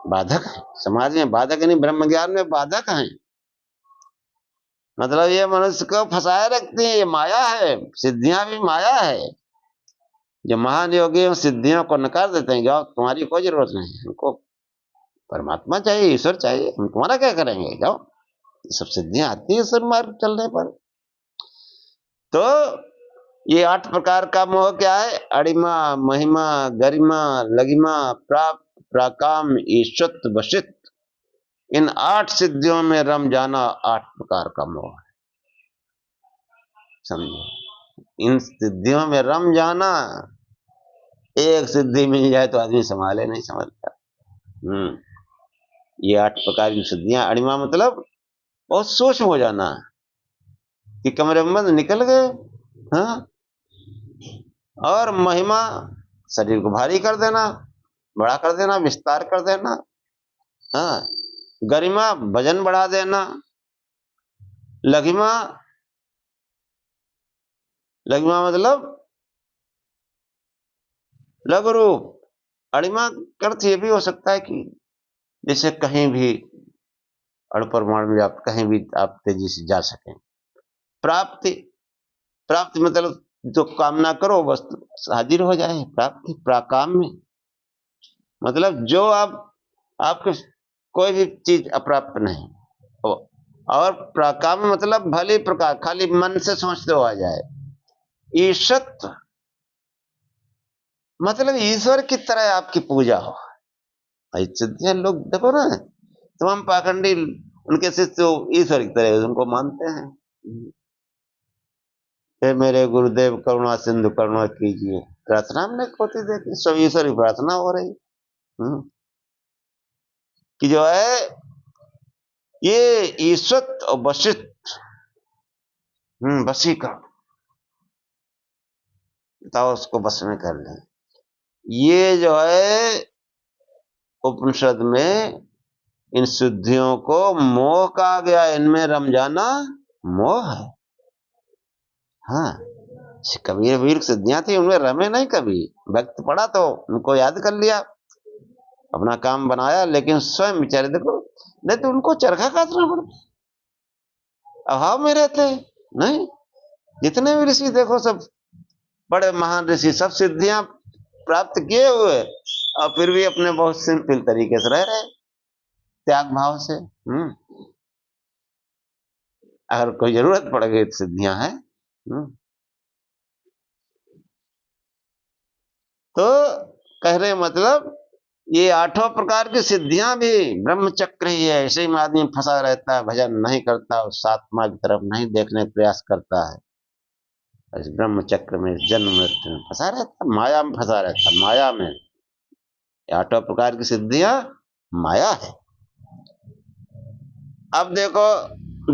बाधक है। समाधि में बाधक नहीं, ब्रह्म ज्ञान में बाधक हैं। मतलब ये मनुष्य को फंसाए रखती है, ये माया है। सिद्धियां भी माया है। जो महान योगी सिद्धियों को नकार देते हैं, जाओ तुम्हारी कोई जरूरत नहीं, हमको परमात्मा चाहिए, ईश्वर चाहिए, हम तुम्हारा क्या करेंगे, जाओ। ये सब सिद्धियां आती है ईश्वर मार्ग चलने पर। तो ये 8 प्रकार का मोह क्या है? अड़िमा, महिमा, गरिमा, लगिमा, प्राप्त, प्राकाम, ईश्वत, वशित, इन 8 सिद्धियों में रम जाना 8 प्रकार का मोह है। समझो, इन सिद्धियों में रम जाना। एक सिद्धि मिल जाए तो आदमी संभाले नहीं समझता। ये 8 प्रकार की सिद्धियां, अड़िमा मतलब बहुत सूक्ष्म हो जाना, कि कमरे में निकल गए। हाँ, और महिमा, शरीर को भारी कर देना, बड़ा कर देना, विस्तार कर देना। हाँ, गरिमा, वजन बढ़ा देना। लघिमा, लघिमा मतलब लघु रूप। अणिमा का अर्थ ये भी हो सकता है कि जैसे कहीं भी अणुपरमाणु में आप कहीं भी आप तेजी से जा सकें। प्राप्ति, प्राप्ति मतलब जो कामना करो वस्तु हाजिर हो जाए। प्राप्ति प्राकाम में मतलब जो आप आपके कोई भी चीज अप्राप्त नहीं हो। और प्राकाम मतलब भली प्रकार खाली मन से सोचते हो आ जाए। ईशत्व मतलब ईश्वर की तरह आपकी पूजा हो। सिद्धियां लोग देखो ना, तमाम पाखंडी उनके शिष्य ईश्वर की तरह उनको मानते हैं। हे मेरे गुरुदेव करुणा सिंधु करुणा कीजिए, प्रार्थना हमने होती देखी, सब ईश्वर की प्रार्थना हो रही। कि जो है ये ईश्वर और वशिष्ठ वशीकरण बताओ, उसको बस में कर लें। ये जो है उपनिषद में इन सिद्धियों को मोह कहा गया। इनमें रम जाना मोह है। हाँ, कबीर वीर सिद्धियां थी, उनमें रमे नहीं कभी। वक्त पड़ा तो उनको याद कर लिया, अपना काम बनाया, लेकिन स्वयं बेचारे देखो, नहीं तो उनको चरखा काटना पड़ता, अभाव में रहते नहीं। जितने भी ऋषि देखो, सब बड़े महान ऋषि, सब सिद्धियां प्राप्त किए हुए और फिर भी अपने बहुत सिंपल तरीके से रह रहे, त्याग भाव से। अगर कोई जरूरत पड़ गई तो सिद्धियां हैं। तो कह रहे मतलब ये 8 प्रकार की सिद्धियां भी ब्रह्मचक्र ही है। ऐसे ही आदमी फंसा रहता है, भजन नहीं करता, उस आत्मा की तरफ नहीं देखने का प्रयास करता है, इस ब्रह्मचक्र में, इस जन्म मृत्यु में फंसा रहता, माया में फंसा रहता, माया में। 8 प्रकार की सिद्धियां माया है। अब देखो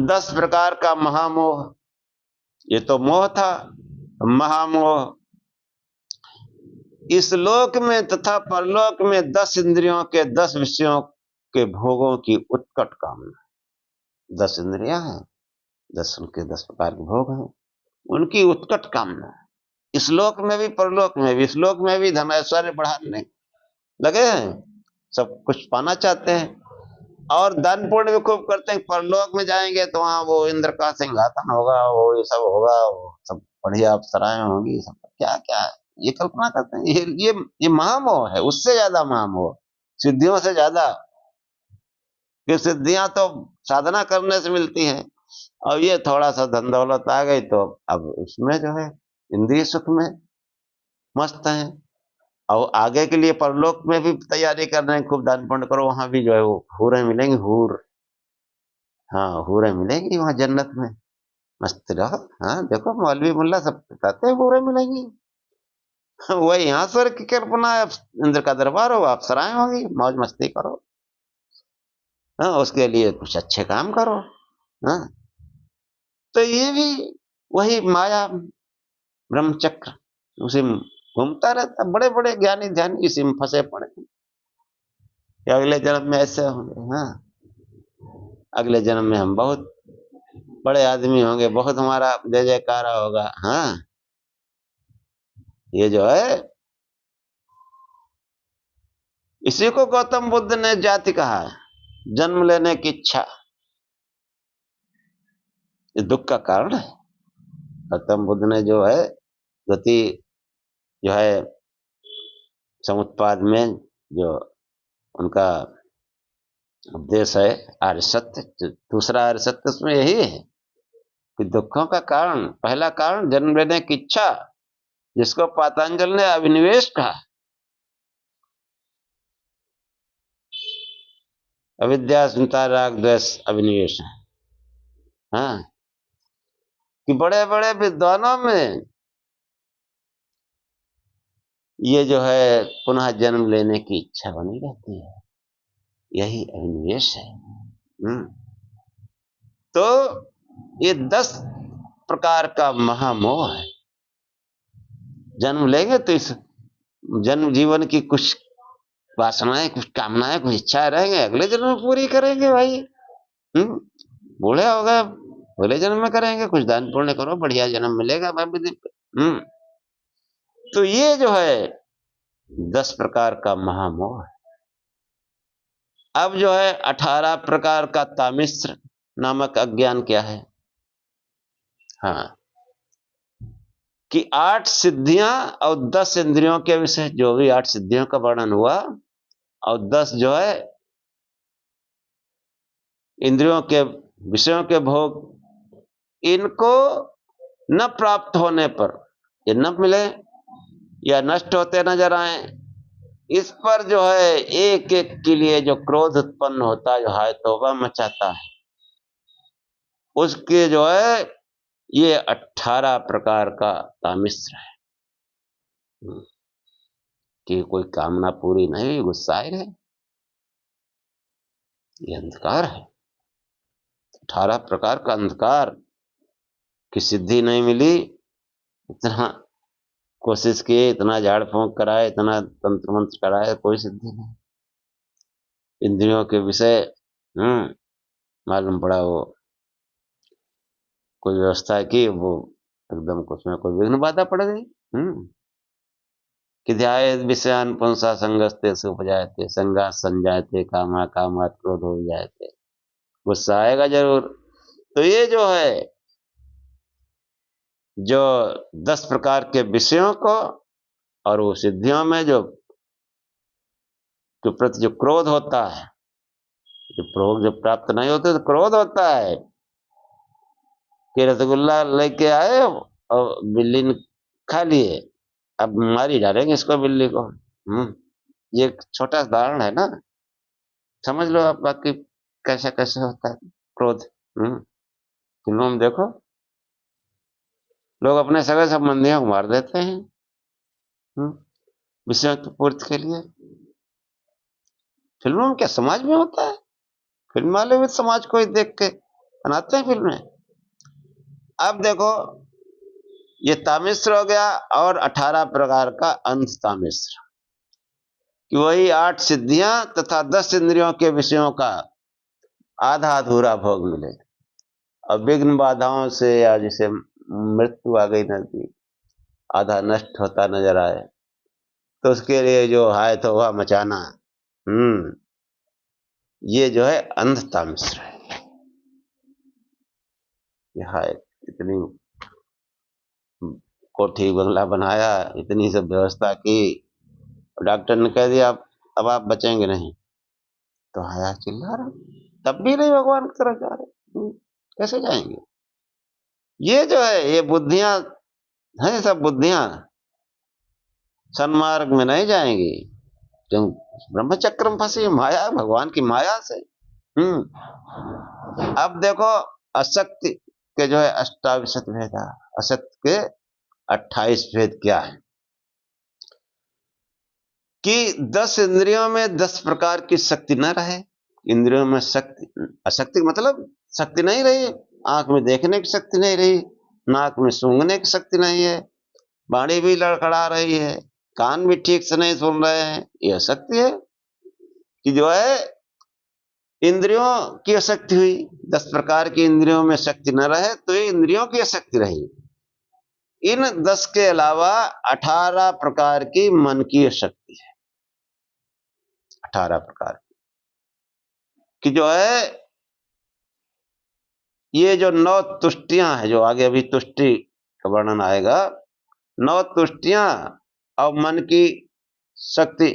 10 प्रकार का महामोह, ये तो मोह था। महामोह इस लोक में तथा परलोक में 10 इंद्रियों के 10 विषयों के भोगों की उत्कट कामना। 10 इंद्रियां हैं, 10 उनके 10 प्रकार के भोग हैं, उनकी उत्कट कामना इस लोक में भी परलोक में भी। इस लोक में भी धन ऐश्वर्य बढ़ाने लगे हैं, सब कुछ पाना चाहते हैं, और दान पुण्य भी खूब करते हैं। परलोक में जाएंगे तो वहां वो इंद्र का सिंहासन होगा, वो ये सब होगा, वो सब बढ़िया अप्सराएं होंगी, सब क्या क्या है, ये कल्पना करते हैं। ये महामोह है, उससे ज्यादा महामोह सिद्धियों से ज्यादा। कि सिद्धियां तो साधना करने से मिलती हैं, और ये थोड़ा सा धन दौलत आ गई तो अब उसमें जो है इंद्रिय सुख में मस्त है। और आगे के लिए परलोक में भी तैयारी कर रहे हैं, खूब दान पुण्य करो, वहां भी जो है वो हूरें मिलेंगी, हूर। हाँ, हूरें मिलेंगी वहां जन्नत में, मस्त रहो। हाँ देखो, मौलवी मुल्ला सब बताते हैं हूरें मिलेंगी। वही यहाँ स्वर्ग की कल्पना है, इंद्र का दरबार हो, आप सराय होगी, मौज मस्ती करो। हाँ, उसके लिए कुछ अच्छे काम करो। हाँ, तो ये भी वही माया ब्रह्मचक्र उसी में घूमता रहता। बड़े बड़े ज्ञानी ध्यानी इसी में फंसे पड़े कि अगले जन्म में ऐसे होंगे। हाँ, अगले जन्म में हम बहुत बड़े आदमी होंगे, बहुत हमारा जय जयकारा होगा। हाँ, ये जो है इसी को गौतम बुद्ध ने जाति कहा है, जन्म लेने की इच्छा, ये दुख का कारण है। गौतम बुद्ध ने जो है गति जो है समुत्पाद में जो उनका उपदेश है आर्य सत्य, दूसरा आर्य सत्य उसमें यही है कि दुखों का कारण, पहला कारण जन्म लेने की इच्छा, जिसको पातंजल ने अभिनिवेश कहा। अविद्या अस्मिता राग द्वेष अभिनिवेश है। हाँ, कि बड़े बड़े विद्वानों में ये जो है पुनः जन्म लेने की इच्छा बनी रहती है, यही अभिनिवेश है। तो ये 10 प्रकार का महामोह है। जन्म लेंगे तो इस जन्म जीवन की कुछ वासनाएं, कुछ कामनाएं, कुछ इच्छाएं रहेंगे, अगले जन्म में पूरी करेंगे भाई। बूढ़े हो गए, अगले जन्म में करेंगे, कुछ दान पुण्य करो, बढ़िया जन्म मिलेगा भाई। तो ये जो है 10 प्रकार का महामोह है। अब जो है 18 प्रकार का तामिश्र नामक अज्ञान क्या है? हाँ, कि 8 सिद्धियां और 10 इंद्रियों के विषय, जो भी 8 सिद्धियों का वर्णन हुआ और 10 जो है इंद्रियों के विषयों के भोग, इनको न प्राप्त होने पर, ये न मिले या नष्ट होते नजर आए, इस पर जो है एक एक के लिए जो क्रोध उत्पन्न होता है, जो हाय तौबा मचाता है, उसके जो है ये 18 प्रकार का तामिश्र है। कि कोई कामना पूरी नहीं हुई, गुस्साए रहे, ये अंधकार है। 18 प्रकार का अंधकार की सिद्धि नहीं मिली, इतना कोशिश किए, इतना झाड़ फूंक कराए, इतना तंत्र मंत्र कराए, कोई सिद्धि नहीं। इंद्रियों के विषय मालूम पड़ा वो कोई व्यवस्था की, वो एकदम कुछ में कोई विघ्न बाधा पड़ गई। कि ध्यायेत् विषयान् पुंसा संगस्तेषु उपजायते संगात् संजायते कामा कामात् क्रोधो विजायते। गुस्सा आएगा जरूर। तो ये जो है, जो 10 प्रकार के विषयों को और वो सिद्धियों में जो प्रति जो क्रोध होता है, जो भोग जब प्राप्त नहीं होते तो क्रोध होता है कि रसगुल्ला लेके आए और बिल्ली ने खा लिए, अब मारी डालेंगे इसको, बिल्ली को। ये एक छोटा उदाहरण है ना, समझ लो आप बाकी कैसा कैसे होता है क्रोध। फिल्मों में देखो, लोग अपने सगे संबंधियों को मार देते हैं विषयों की पूर्ति के लिए। फिल्मों में क्या, समाज में होता है। फिल्म वाले भी समाज को ही देख के बनाते हैं फिल्में। अब देखो, ये तामिश्र हो गया, और 18 प्रकार का अंध तामिश्र, कि वही 8 सिद्धियां तथा 10 इंद्रियों के विषयों का आधा अधूरा भोग मिले, और विघ्न बाधाओं से या जिसे मृत्यु आ गई नजदीक, आधा नष्ट होता नजर आए, तो उसके लिए जो हाय तौबा मचाना, ये जो है अंध तामिश्र है। हाय इतनी कोठी बंगला बनाया, इतनी सब व्यवस्था की, डॉक्टर ने कह दिया अब आप बचेंगे नहीं, तो हाया चिल्ला रहा, तब भी नहीं भगवान की तरफ जा रहे, कैसे जाएंगे? ये जो है, ये बुद्धियां हैं, सब बुद्धियां सन्मार्ग में नहीं जाएंगी, क्यों? ब्रह्मचक्र में फंसी माया, भगवान की माया से। अब देखो, अशक्ति के जो है 28 भेद, असत्य के 28 भेद क्या है? कि 10 इंद्रियों में 10 प्रकार की शक्ति न रहे। इंद्रियों में शक्ति, अशक्ति मतलब शक्ति नहीं रही, आंख में देखने की शक्ति नहीं रही, नाक में सूंघने की शक्ति नहीं है, वाणी भी लड़खड़ा रही है, कान भी ठीक से नहीं सुन रहे हैं, यह शक्ति है। कि जो है इंद्रियों की अशक्ति हुई, 10 प्रकार की इंद्रियों में शक्ति न रहे तो ये इंद्रियों की अशक्ति रही। इन 10 के अलावा 18 प्रकार की मन की शक्ति है, 18 प्रकार की जो है, ये जो 9 तुष्टियां हैं, जो आगे अभी तुष्टि का वर्णन आएगा, 9 तुष्टियां और मन की शक्ति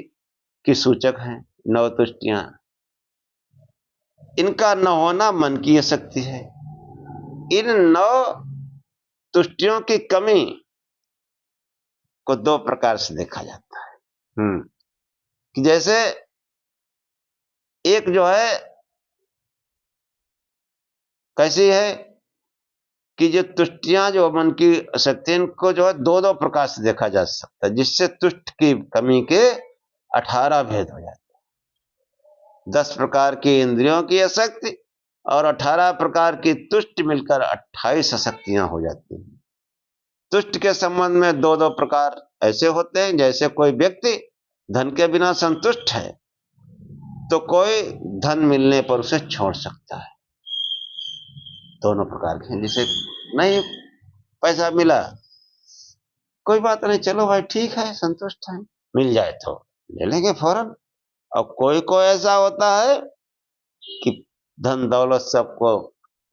की सूचक हैं। 9 तुष्टियां, इनका न होना मन की शक्ति है। इन 9 तुष्टियों की कमी को 2 प्रकार से देखा जाता है। कि जैसे एक जो है कैसी है, कि जो तुष्टियां जो मन की शक्ति, इनको जो है 2-2 प्रकार से देखा जा सकता है, जिससे तुष्ट की कमी के 18 भेद हो जाते हैं। 10 प्रकार की इंद्रियों की अशक्ति और 18 प्रकार की तुष्ट मिलकर 28 अशक्तियां हो जाती हैं। तुष्ट के संबंध में 2-2 प्रकार ऐसे होते हैं, जैसे कोई व्यक्ति धन के बिना संतुष्ट है तो कोई धन मिलने पर उसे छोड़ सकता है। दोनों प्रकार के, जिसे नहीं पैसा मिला, कोई बात नहीं, चलो भाई ठीक है, संतुष्ट है, मिल जाए तो ले लेंगे फौरन, और कोई कोई ऐसा होता है कि धन दौलत सबको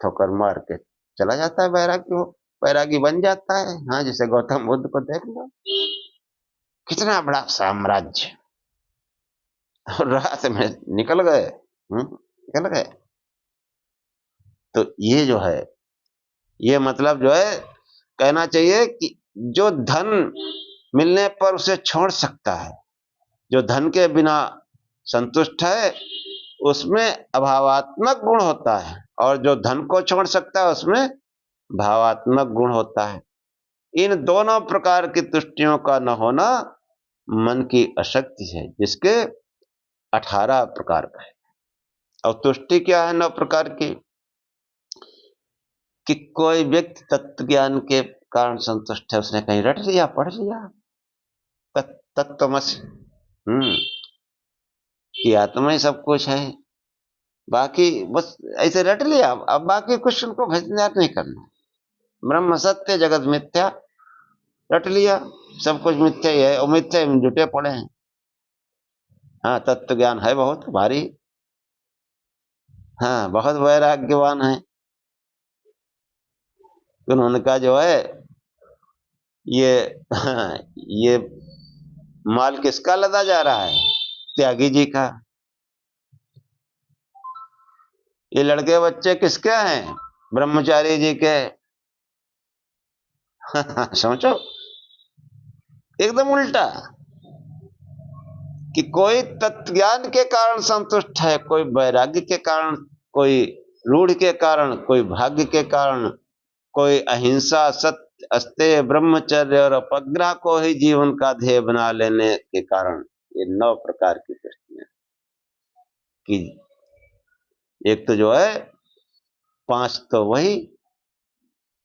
ठोकर मार के चला जाता है, वैरागी हो, वैरागी बन जाता है। हाँ, जैसे गौतम बुद्ध को देख लो, कितना बड़ा साम्राज्य, और रात में निकल गए। निकल गए। तो ये जो है, ये मतलब जो है, कहना चाहिए कि जो धन मिलने पर उसे छोड़ सकता है, जो धन के बिना संतुष्ट है, उसमें अभावात्मक गुण होता है, और जो धन को छोड़ सकता है उसमें भावात्मक गुण होता है। इन दोनों प्रकार की तुष्टियों का न होना मन की अशक्ति है, जिसके 18 प्रकार का है। और तुष्टि क्या है 9 प्रकार की? कि कोई व्यक्ति तत्व ज्ञान के कारण संतुष्ट है, उसने कहीं रट लिया, पढ़ लिया तत्वमसि, कि आत्मा ही सब कुछ है, बाकी बस ऐसे रट लिया। अब बाकी कुछ उनको विचार नहीं करना। ब्रह्म सत्य जगत मिथ्या, रट लिया, सब कुछ मिथ्या ही है, और मिथ्या में जुटे पड़े हैं। हाँ, तत्व ज्ञान है बहुत भारी, हाँ, बहुत वैराग्यवान है। उन्होंने कहा जो है ये ये माल किसका लदा जा रहा है? त्यागी जी का। ये लड़के बच्चे किसके हैं? ब्रह्मचारी जी के। समझो, एकदम उल्टा, कि कोई तत्व ज्ञान के कारण संतुष्ट है, कोई वैराग्य के कारण, कोई रूढ़ के कारण, कोई भाग्य के कारण, कोई अहिंसा, सत्य, अस्तेय, ब्रह्मचर्य और अपग्रह को ही जीवन का ध्येय बना लेने के कारण। ये 9 प्रकार की दृष्टियां, कि एक तो जो है 5 तो वही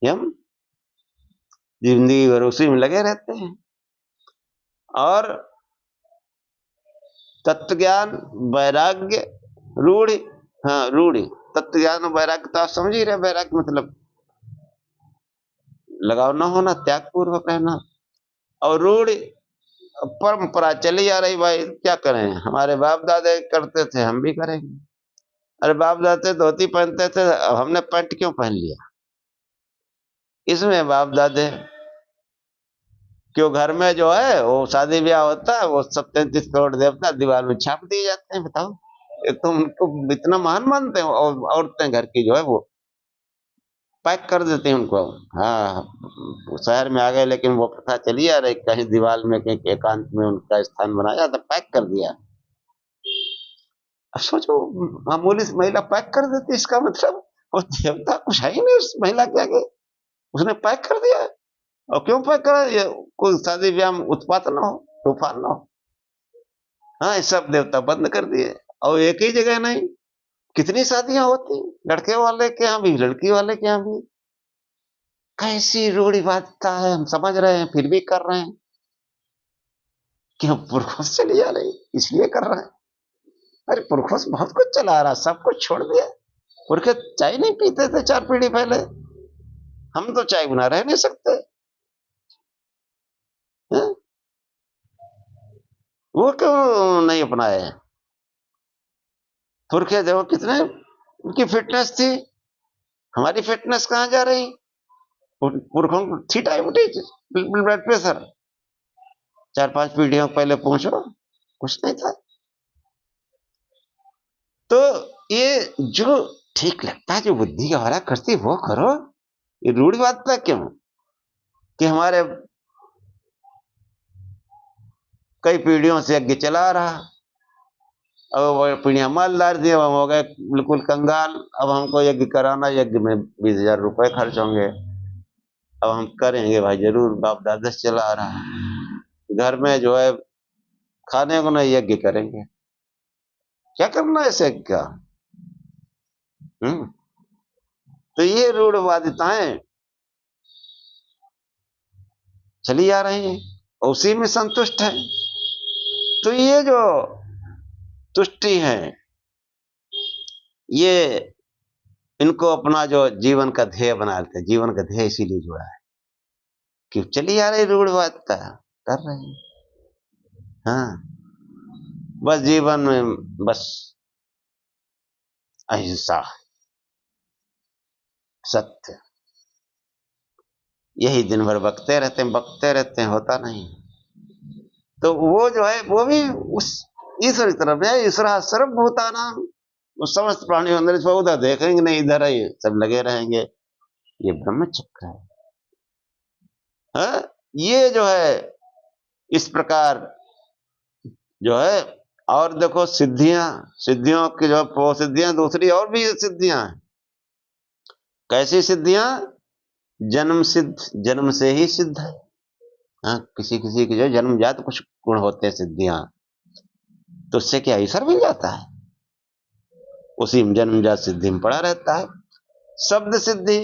हम जिंदगी भर उसी में लगे रहते हैं, और तत्व ज्ञान, वैराग्य, रूढ़। हाँ, रूढ़, तत्व ज्ञान और वैराग्य तो आप समझ ही रहे। वैराग्य मतलब लगाव न होना, त्याग पूर्वक रहना। और रूढ़ परंपरा चली आ रही, भाई क्या करें, हमारे बाप दादे करते थे, हम भी करेंगे। अरे बाप दादे धोती पहनते थे, अब हमने पैंट क्यों पहन लिया? इसमें बाप दादे क्यों, घर में जो है वो शादी ब्याह होता है, वो सब 33 करोड़ देवता दीवार में छाप दिए जाते हैं। बताओ, ये तुम उनको इतना महान मानते हो? और औरतें घर की जो है वो पैक कर देती हैं उनको। हाँ, शहर में आ गए, लेकिन वो प्रथा चली आ रही, कहीं दीवार में कहीं एकांत में उनका स्थान बनाया तो पैक कर दिया। अब सोचो, मामूली सी महिला पैक कर देती, इसका मतलब वो देवता कुछ है ही नहीं उस महिला के आगे, उसने पैक कर दिया है। और क्यों पैक करा? ये कोई शादी ब्याह में उत्पात ना हो, तूफान ना हो। हाँ, ये सब देवता बंद कर दिए। और एक ही जगह नहीं, कितनी शादियां होती, लड़के वाले के यहाँ भी, लड़की वाले के यहाँ भी। कैसी रूढ़िवादिता है, हम समझ रहे हैं, फिर भी कर रहे हैं। कि हम पुरखों से चली जा रही, इसलिए कर रहे हैं। अरे पुरखों से बहुत कुछ चला रहा, सब कुछ छोड़ दिया। पुरखे चाय नहीं पीते थे 4 पीढ़ी पहले, हम तो चाय बिना रह नहीं सकते हैं? वो क्यों नहीं अपनाए? पुरखे देखो कितने, उनकी फिटनेस थी, हमारी फिटनेस कहाँ जा रही? पुरखों को थी डायबिटीज, ब्लड प्रेशर, 4-5 पीढ़ियों पहले पूछो, कुछ नहीं था। तो ये जो ठीक लगता है, जो बुद्धि का हरा करती वो करो। ये रूढ़िवादिता क्यों? कि हमारे कई पीढ़ियों से यज्ञ चला रहा, अब वो पीढ़ियां मालदार थी, अब हम हो गए बिल्कुल कंगाल। अब हमको यज्ञ कराना, यज्ञ में 20,000 रुपए खर्च होंगे। अब हम करेंगे भाई जरूर, बाप दादा से चला आ रहा है। घर में जो है खाने को नहीं, यज्ञ करेंगे। क्या करना है ऐसे क्या? हम्म तो ये रूढ़वादिताएं चली आ रही हैं, उसी में संतुष्ट है। तो ये जो तुष्टि है, ये इनको अपना जो जीवन का ध्येय बना लेते हैं। जीवन का ध्येय इसीलिए जुड़ा है कि चली आ रही रूढ़वादिता कर रहे हैं। हाँ, बस जीवन में बस अहिंसा, सत्य, यही दिन भर बकते रहते हैं, होता नहीं। तो वो जो है वो भी उस ईश्वर की तरफ है। ईश्वर सर्वभूतानां, वो समस्त प्राणियों अंदर, इसको उधर देखेंगे नहीं, इधर ही सब लगे रहेंगे। ये ब्रह्म चक्र है। हाँ? ये जो है इस प्रकार जो है। और देखो सिद्धियों की जो वो सिद्धियां, दूसरी और भी सिद्धियां हैं। कैसी सिद्धियां? जन्म सिद्ध, जन्म से ही सिद्ध है। हाँ, किसी किसी के जो जन्मजात कुछ गुण होते हैं, सिद्धियां, तो उससे क्या ईश्वर मिल जाता है? उसी जन्मजात सिद्धि में पड़ा रहता है। शब्द सिद्धि,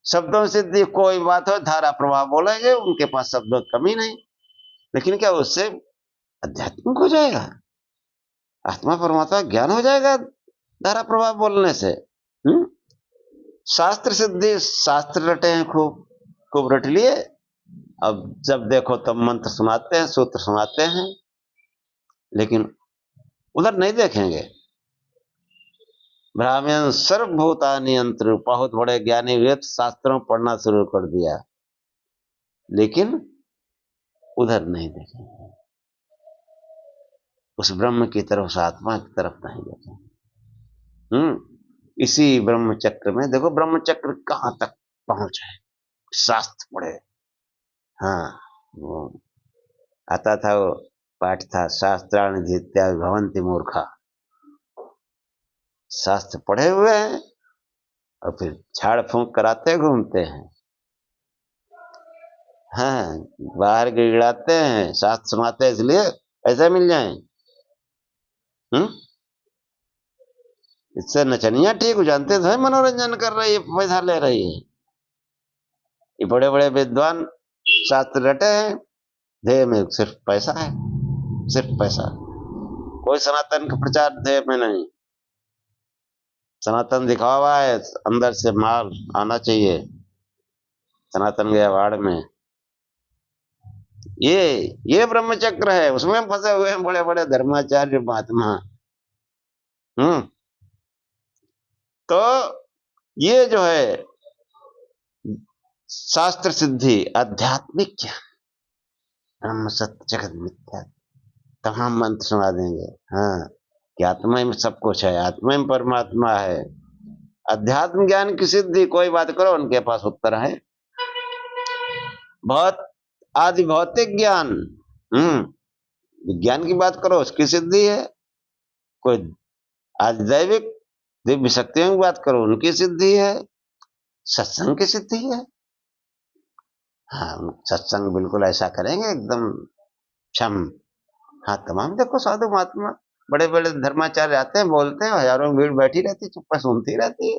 शब्दों सिद्धि, कोई बात हो धारा प्रवाह बोलेंगे, उनके पास शब्दों की कमी नहीं, लेकिन क्या उससे आध्यात्मिक हो जाएगा, आत्मा परमात्मा ज्ञान हो जाएगा धारा प्रवाह बोलने से। शास्त्र सिद्धि, शास्त्र रटे हैं, खूब खूब रट लिए, अब जब देखो तब मंत्र सुनाते हैं, सूत्र सुनाते हैं, लेकिन उधर नहीं देखेंगे। ब्राह्मण सर्वभूतानि यंत्र, बहुत बड़े ज्ञानी हुए, शास्त्रों पढ़ना शुरू कर दिया, लेकिन उधर नहीं देखेंगे, उस ब्रह्म की तरफ, उस आत्मा की तरफ नहीं देखेंगे। इसी ब्रह्म चक्र में देखो, ब्रह्म चक्र कहां तक पहुंच है, शास्त्र पढ़े। हाँ, वो आता था, वो पाठ था, शास्त्राणि धीत्या भवन्ति मूर्खा। शास्त्र पढ़े हुए हैं और फिर झाड़ फूंक कराते घूमते हैं। हाँ, बाहर गिड़गिड़ाते हैं, शास्त्र सुनाते हैं इसलिए ऐसे मिल जाए। इससे नचनिया ठीक हो, जानते थे मनोरंजन कर रही है, पैसा ले रही है। ये बड़े बड़े विद्वान शास्त्र रटे हैं, ध्येय में सिर्फ पैसा है, सिर्फ पैसा। कोई सनातन का प्रचार ध्येय में नहीं। सनातन दिखावा है, अंदर से माल आना चाहिए। सनातन गया वाड़ में। ये ब्रह्म चक्र है, उसमें फंसे हुए हैं बड़े बड़े धर्माचार्य महात्मा। तो ये जो है शास्त्र सिद्धि, आध्यात्मिक ज्ञान, ब्रह्म सत्य जगत मिथ्या, तमाम मंत्र सुना देंगे। हाँ, कि आत्मा में सब कुछ है, आत्मा में परमात्मा है। अध्यात्म ज्ञान की सिद्धि, कोई बात करो उनके पास उत्तर है। बहुत आदि भौतिक ज्ञान, विज्ञान की बात करो उसकी सिद्धि है। कोई आदि दैविक दिव्य शक्तियों की बात करो उनकी सिद्धि है। सत्संग की सिद्धि है। हाँ, सत्संग बिल्कुल ऐसा करेंगे एकदम क्षम। हाँ, तमाम देखो साधु महात्मा, बड़े बड़े धर्माचार्य आते हैं, बोलते हैं, हजारों भीड़ बैठी रहती, चुप्पा सुनती रहती है,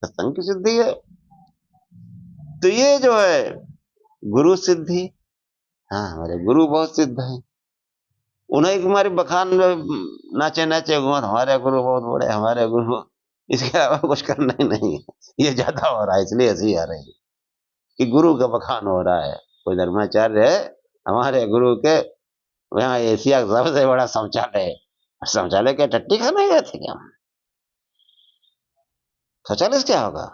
सत्संग की सिद्धि है। तो ये जो है गुरु सिद्धि। हाँ, हमारे गुरु बहुत सिद्ध हैं, उन्हें तुम्हारी बखान नाचे नाचे घूमत, हमारे गुरु बहुत बड़े, हमारे गुरु, इसके अलावा कुछ करना ही नहीं है। ये ज्यादा हो रहा है, इसलिए हंसी आ रही है कि गुरु का बखान हो रहा है। कोई धर्माचार्य है, हमारे गुरु के यहाँ एशिया का सबसे बड़ा शौचालय है, शौचालय क्या टट्टी खाने गए थे क्या? शौचालय से क्या होगा?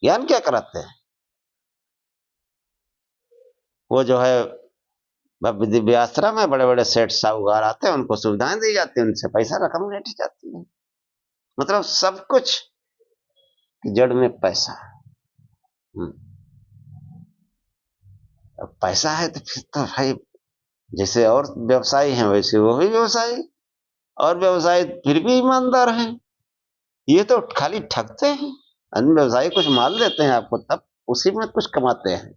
ज्ञान क्या कराते हैं? वो जो है भव्य दिव्य आश्रम है, बड़े बड़े सेठ साहूकार आते हैं, उनको सुविधाएं दी जाती है, उनसे पैसा रकम लेटी जाती है। मतलब सब कुछ की जड़ में पैसा। अब पैसा है तो फिर तो भाई, जैसे और व्यवसायी हैं वैसे वो भी व्यवसायी, और व्यवसायी फिर भी ईमानदार हैं। ये तो खाली ठगते हैं। अन्य व्यवसायी कुछ माल देते हैं आपको, तब उसी में कुछ कमाते हैं।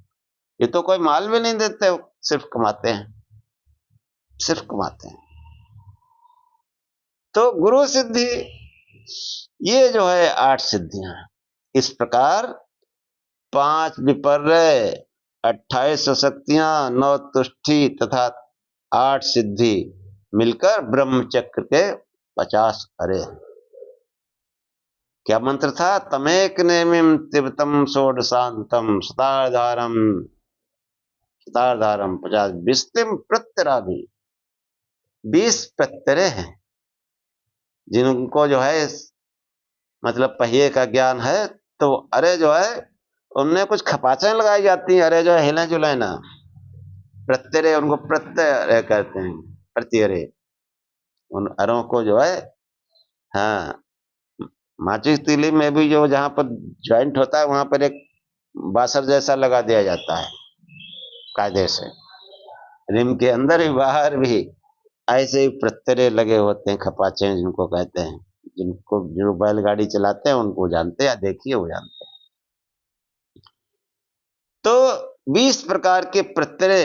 ये तो कोई माल भी नहीं देते, सिर्फ कमाते हैं, सिर्फ कमाते हैं। तो गुरु सिद्धि, ये जो है 8 सिद्धियां, इस प्रकार 5 विपर्य, 28 शक्तियां, 9 तुष्टि तथा 8 सिद्धि मिलकर ब्रह्म चक्र के 50 अरे। क्या मंत्र था? तमेक नेमिम तिव्रतम षोडशांतम शताधारम 50 विस्तिम प्रत्यरा भी, 20 प्रत्यरे हैं जिनको जो है मतलब पहिए का ज्ञान है। तो अरे जो है उनमें कुछ खपाचें लगाई जाती हैं, अरे जो है हिले जुले ना, प्रत्यरे उनको प्रत्यय कहते हैं, प्रत्यरे उन अरों को जो है। हाँ, माचिस तीली में भी जो जहां पर ज्वाइंट होता है वहां पर एक बासर जैसा लगा दिया जाता है कायदे से, रिम के अंदर भी बाहर भी ऐसे ही प्रत्यरे लगे होते हैं, खपाचे जिनको कहते हैं। जो बैलगाड़ी चलाते हैं उनको जानते हैं, देखिए वो जानते हैं। तो 20 प्रकार के प्रत्यरे,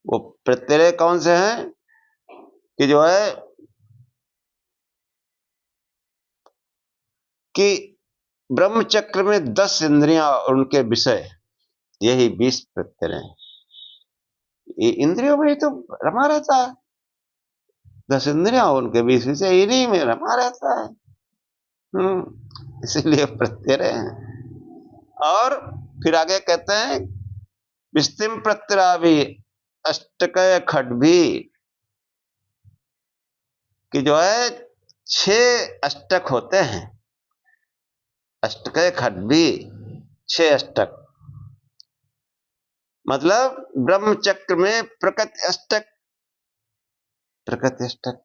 वो प्रत्यरे कौन से हैं कि जो है कि ब्रह्मचक्र में 10 इंद्रियां और उनके विषय, यही 20 प्रत्यय हैं। ये इंद्रियों में ही तो रमा रहता है, 10 इंद्रियां और उनके 20 विषय इन्हीं में रमा रहता है। इसीलिए प्रत्यय हैं। और फिर आगे कहते हैं विस्तिम प्रत्यराभि अष्टकय खड्भी, कि जो है 6 अष्टक होते हैं, अष्टकय खड्भी 6 अष्टक, मतलब ब्रह्मचक्र में प्रकृति अष्टक, प्रकृति अष्टक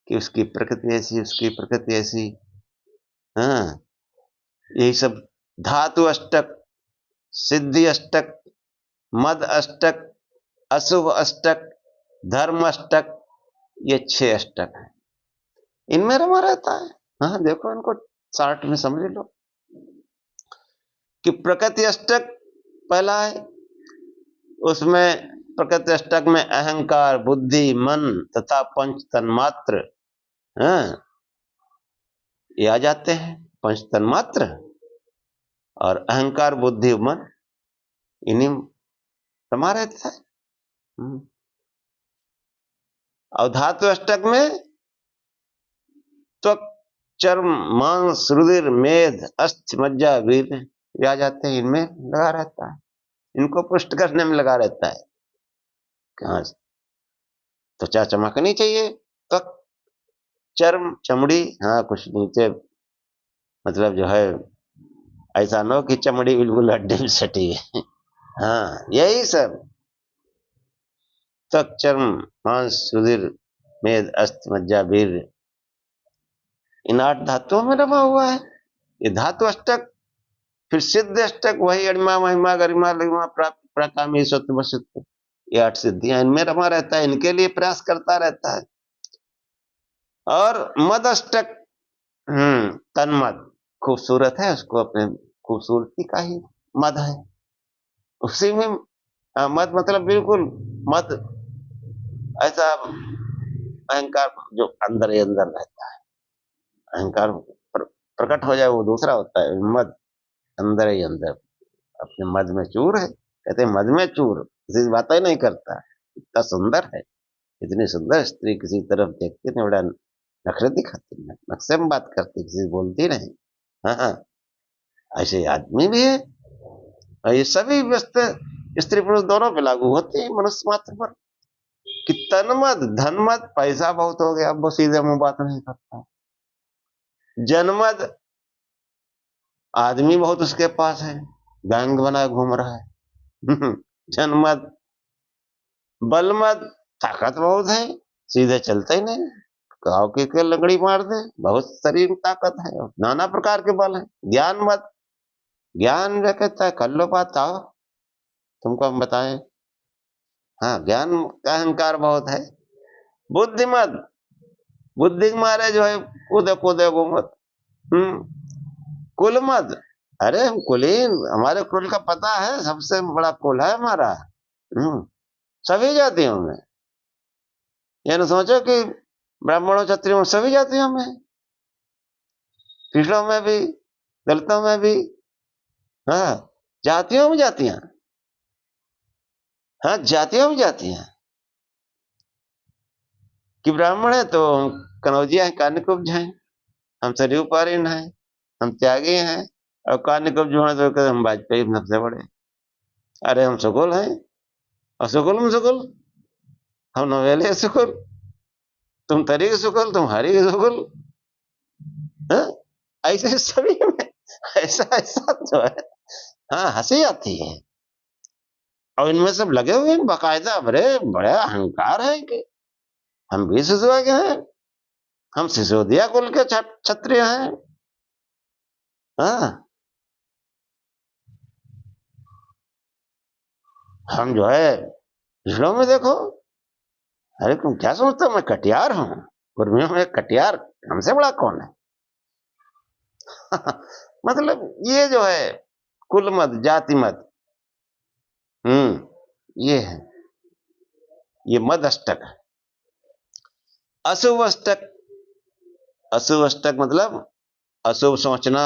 कि उसकी प्रकृति ऐसी, उसकी प्रकृति ऐसी। हाँ, यही सब धातु अष्टक, सिद्धि अष्टक, मद अष्टक, अशुभ अष्टक, धर्म अष्टक, ये 6 अष्टक है, इनमें रमा रहता है। हाँ देखो इनको चार्ट में समझ लो कि प्रकृति अष्टक पहला है, उसमें प्रकृति अष्टक में अहंकार, बुद्धि, मन तथा पंच तन्मात्र, हाँ, ये आ जाते हैं। पंच तन्मात्र और अहंकार, बुद्धि, मन, इन्हीं रमा रहता है। और धातु अष्टक में त्वक, चर्म, मांस, रुधिर, मेद, अस्थि, मज्जा, वीर्य, ये आ जाते हैं, इनमें लगा रहता है, इनको पुष्ट करने में लगा रहता है। हाँ, त्वचा चमकनी चाहिए, त्वक, चर्म, चमड़ी, हाँ कुछ नीचे मतलब जो है ऐसा ना हो कि चमड़ी बिल्कुल हड्डी में सटी है। हाँ यही सब, त्वक, चर्म, मांस, रुधिर, मेद, अस्थि, मज्जा, वीर्य, इन 8 धातुओं में रमा हुआ है ये धातु अष्टक। फिर सिद्ध अष्टक, वही अणिमा, महिमा, गरिमा, लघिमा, प्राप्त, प्रकामी, सत्व, सिद्ध, ये 8 सिद्धियां इनमें रमा रहता है, इनके लिए प्रयास करता रहता है। और मद अष्टक, तन्मद, खूबसूरत है, उसको अपने खूबसूरती का ही मद है, उसी में मद मतलब बिल्कुल मद, ऐसा अहंकार जो अंदर ही अंदर रहता है, अहंकार प्रकट हो जाए वो दूसरा होता है, मद अंदर ही अंदर अपने मद में चूर है। कहते हैं मद में चूर, किसी बात ही नहीं करता, इतना सुंदर है, इतनी सुंदर स्त्री किसी तरफ देखती नहीं, बड़ा नखरे दिखाती है, नक्शे में बात करती, किसी बोलती नहीं। हाँ, ऐसे आदमी भी है, और ये सभी व्यस्त स्त्री पुरुष दोनों पे लागू होते हैं मनुष्य मात्र पर। कि तन्मद धनमद, पैसा बहुत हो गया, अब वो सीधे मुंह बात नहीं करता। जनमद, आदमी बहुत उसके पास है, गैंग बनाए घूम रहा है। जनमद। बलमद, ताकत बहुत है, सीधे चलते ही नहीं, गाँव के लंगड़ी मार दे, बहुत शरीर में ताकत है, नाना प्रकार के बल है। ज्ञान मत, ज्ञान कहता है कर लो बात, आओ तुमको हम बताएं। हाँ, ज्ञान का अहंकार बहुत है। बुद्धिमत, बुद्धि के मारे जो है कूदे कूदे घूमत। कुल मत, अरे हम कुलीन, हमारे कुल का पता है, सबसे बड़ा कुल है हमारा। सभी जातियों में, ये न सोचो कि ब्राह्मणों क्षत्रियों सभी जातियों में, कृष्णों में भी, दलितों में भी, हाँ जातियों में जातियां, हाँ जातियों में जातियां। कि ब्राह्मण है तो कनौजिया है, कान्यकुब्ज हैं, हम सरयू पारिन हैं, हम त्यागी हैं, और कान्यकुब्ज हैं तो हम वाजपेयी सबसे बड़े, अरे हम सगोल हैं। असुकुल सुकुल, हम नवेले सुकुल, तुम तरी सुकुल, तुम हरी सुकुल। हाँ? ऐसे सभी में ऐसा ऐसा जो है, हाँ हंसी आती है। और इनमें सब लगे हुए हैं बाकायदा, बड़े बड़े अहंकार है कि हम भी सिसोदिया के हैं, हम सिसोदिया कुल के क्षत्रिय हैं। हाँ, हम जो है ऋषियों में देखो, अरे तुम क्या समझते हो मैं कटियार हूँ, कुर्मियों में कटियार हमसे बड़ा कौन है। मतलब ये जो है कुल मत जाति मत, ये है, ये मद अष्टक है। अशुभ अष्टक, अशुभ अष्टक मतलब अशुभ सोचना,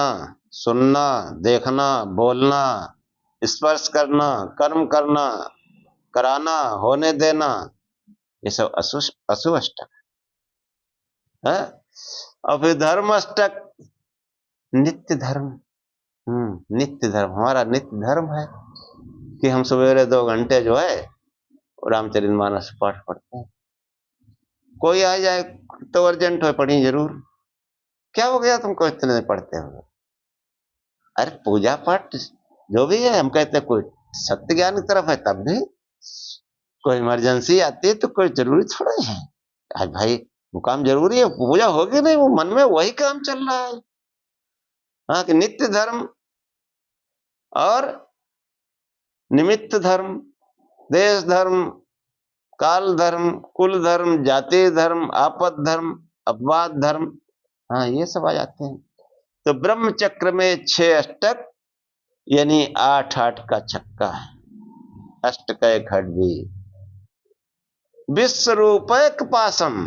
सुनना, देखना, बोलना, स्पर्श करना, कर्म करना, कराना, होने देना, ये सब अशुभ अशुभ अष्टक है। और फिर धर्म अष्टक, नित्य धर्म। नित्य धर्म, हमारा नित्य धर्म है कि हम सवेरे 2 घंटे जो है रामचरितमानस पाठ पढ़ते हैं। कोई आ जाए तो अर्जेंट हो पढ़ी जरूर, क्या हो गया तुमको इतने नहीं पढ़ते हो। अरे पूजा पाठ जो भी है, हम कहते हैं कोई सत्य ज्ञान की तरफ है तब भी कोई इमरजेंसी आती है तो कोई जरूरी थोड़ा ही है। आज भाई वो काम जरूरी है, पूजा होगी नहीं, वो मन में वही काम चल रहा है। हाँ, कि नित्य धर्म और निमित्त धर्म, देश धर्म, काल धर्म, कुल धर्म, जाति धर्म, आपद धर्म, अपवाद धर्म, हाँ ये सब आ जाते हैं। तो ब्रह्म चक्र में 6 अष्टक, यानी 8 8 का छक्का है। अष्ट का एक खड्डी, विश्व रूपक पासम,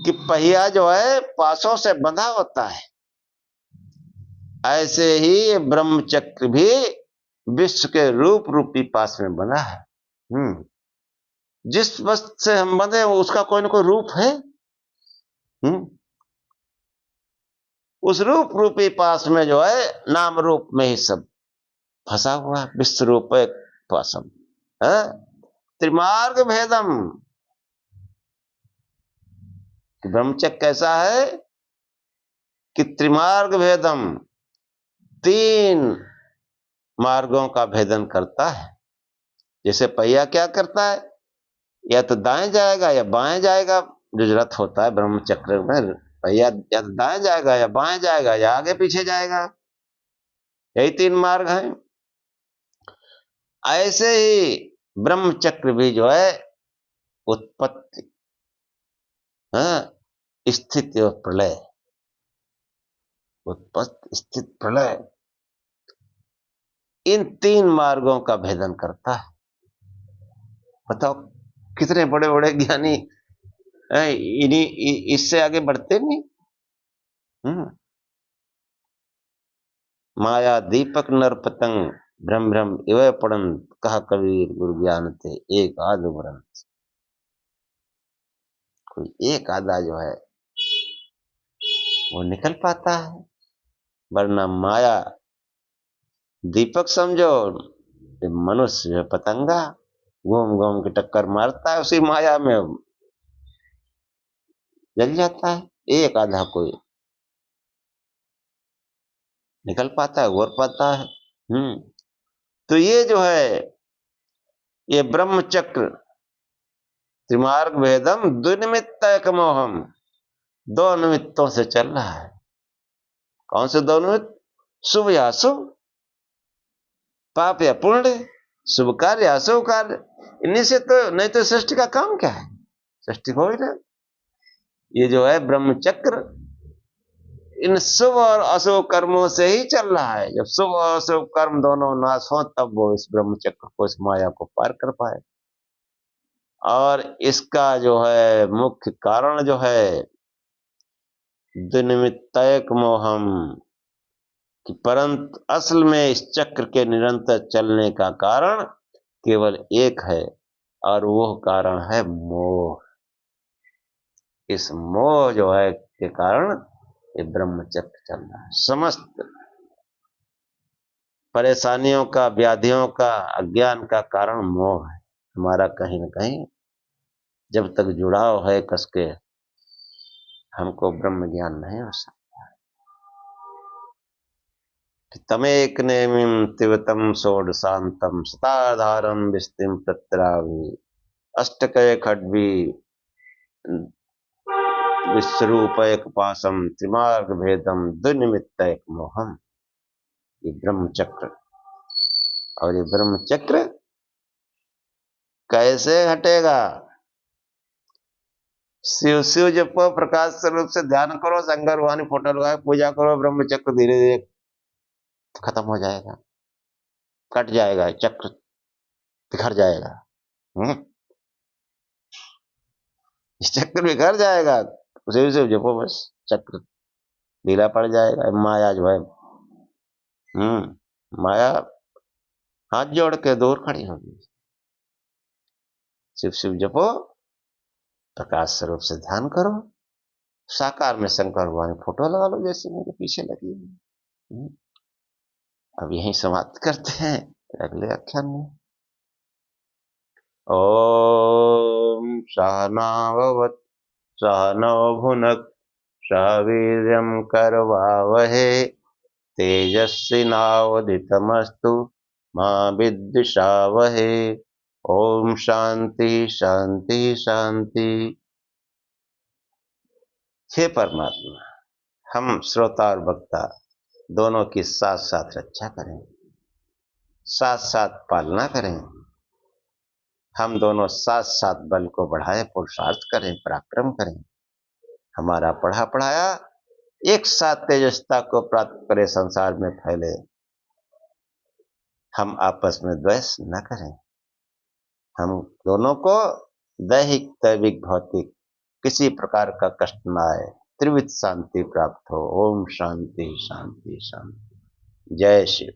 कि पहिया जो है पासों से बंधा होता है, ऐसे ही ब्रह्म चक्र भी विश्व के रूप रूपी पास में बंधा है। जिस वस्तु से हम बंधे उसका कोई ना कोई रूप है। हम्म उस रूप रूपी पास में जो है नाम रूप में ही सब फंसा हुआ है। विश्व रूप पासम है। त्रिमार्ग भेदम, ब्रह्मचक्र कैसा है कि त्रिमार्ग भेदम, 3 मार्गों का भेदन करता है। जैसे पहिया क्या करता है, या तो दाएं जाएगा या बाएं जाएगा, जो रथ होता है ब्रह्म चक्र में, पहिया या तो दाएं जाएगा या बाएं जाएगा या आगे पीछे जाएगा, यही 3 मार्ग हैं। ऐसे ही ब्रह्म चक्र भी जो है उत्पत्ति, हाँ, स्थिति और प्रलय, उत्पत्ति स्थिति प्रलय, इन 3 मार्गों का भेदन करता है। बताओ कितने बड़े बड़े ज्ञानी इन्हीं इससे आगे बढ़ते नहीं। हम्म माया दीपक नर पतंग, भ्रम भ्रम इवय पड़न, कहा कबीर गुरु ज्ञान थे एक आध उबरन। कोई एक आधा जो है वो निकल पाता है, वरना माया दीपक समझो, मनुष्य है पतंगा, घूम घूम के टक्कर मारता है उसी माया में, जल जाता है। एक आधा कोई निकल पाता है, उबर पाता है। तो ये जो है, ये ब्रह्म चक्र त्रिमार्ग भेदम द्विनिमित्त मोहम, 2 निमित्तों से चल रहा है। कौन से 2 निमित्त, शुभ या अशुभ, पाप या पुण्य, शुभ कार्य या अशुभ कार्य, इन्हीं से तो, नहीं तो सृष्टि का काम क्या है, सृष्टि हो ही ना। ये जो है ब्रह्म चक्र इन शुभ और अशुभ कर्मों से ही चल रहा है। जब शुभ और अशुभ कर्म दोनों नाश हो तब वो इस ब्रह्म चक्र को, इस माया को पार कर पाए। और इसका जो है मुख्य कारण जो है द्विनिमित्तक मोहम, कि परंतु असल में इस चक्र के निरंतर चलने का कारण केवल एक है, और वो कारण है मोह। इस मोह जो है के कारण ये ब्रह्म चक्र चल रहा है। समस्त परेशानियों का, व्याधियों का, अज्ञान का कारण मोह है हमारा। कहीं न कहीं जब तक जुड़ाव है कसके, हमको ब्रह्म ज्ञान नहीं हो सकता। तमेक नेमिं तिवतम षोडशांतम सताधारम विष्टिम तत्रावि अष्टकय खड्वी विश्वरूपैक पासम त्रिमार्ग भेदम दुर्निमित्तैक मोहम। ये ब्रह्म चक्र, और ये ब्रह्म चक्र कैसे हटेगा? शिव शिव जपो, प्रकाश स्वरूप से ध्यान करो, शंकर भगवान की फोटो लगा पूजा करो, ब्रह्म चक्र धीरे धीरे खत्म हो जाएगा, कट जाएगा, चक्र बिखर जाएगा। चक्र बिखर जाएगा। शिव शिव जपो, बस चक्र ढीला पड़ जाएगा। माया जो है, माया हाथ जोड़ के दूर खड़ी होगी। शिव शिव जपो, प्रकाश स्वरूप से ध्यान करो, साकार में शंकर भगवान की फोटो लगा लो जैसे मेरे पीछे लगी है। अब यहीं समाप्त करते हैं अगले व्याख्यान में। ओम सहना भवतु सहनौ भुनक्तु सह वीर्यं करवावहै तेजस्विनावधीतमस्तु मा विद्विषावहै। ओम शांति शांति शांति। हे परमात्मा, हम श्रोता और वक्ता दोनों की साथ साथ रक्षा करें, साथ साथ पालना करें। हम दोनों साथ साथ बल को बढ़ाएं, पुरुषार्थ करें, पराक्रम करें। हमारा पढ़ा पढ़ाया एक साथ तेजस्ता को प्राप्त करे, संसार में फैले। हम आपस में द्वेष न करें। हम दोनों को दैहिक, दैविक, भौतिक किसी प्रकार का कष्ट न आए, त्रिविध शांति प्राप्त हो। ओम शांति शांति शांति। जय शिव।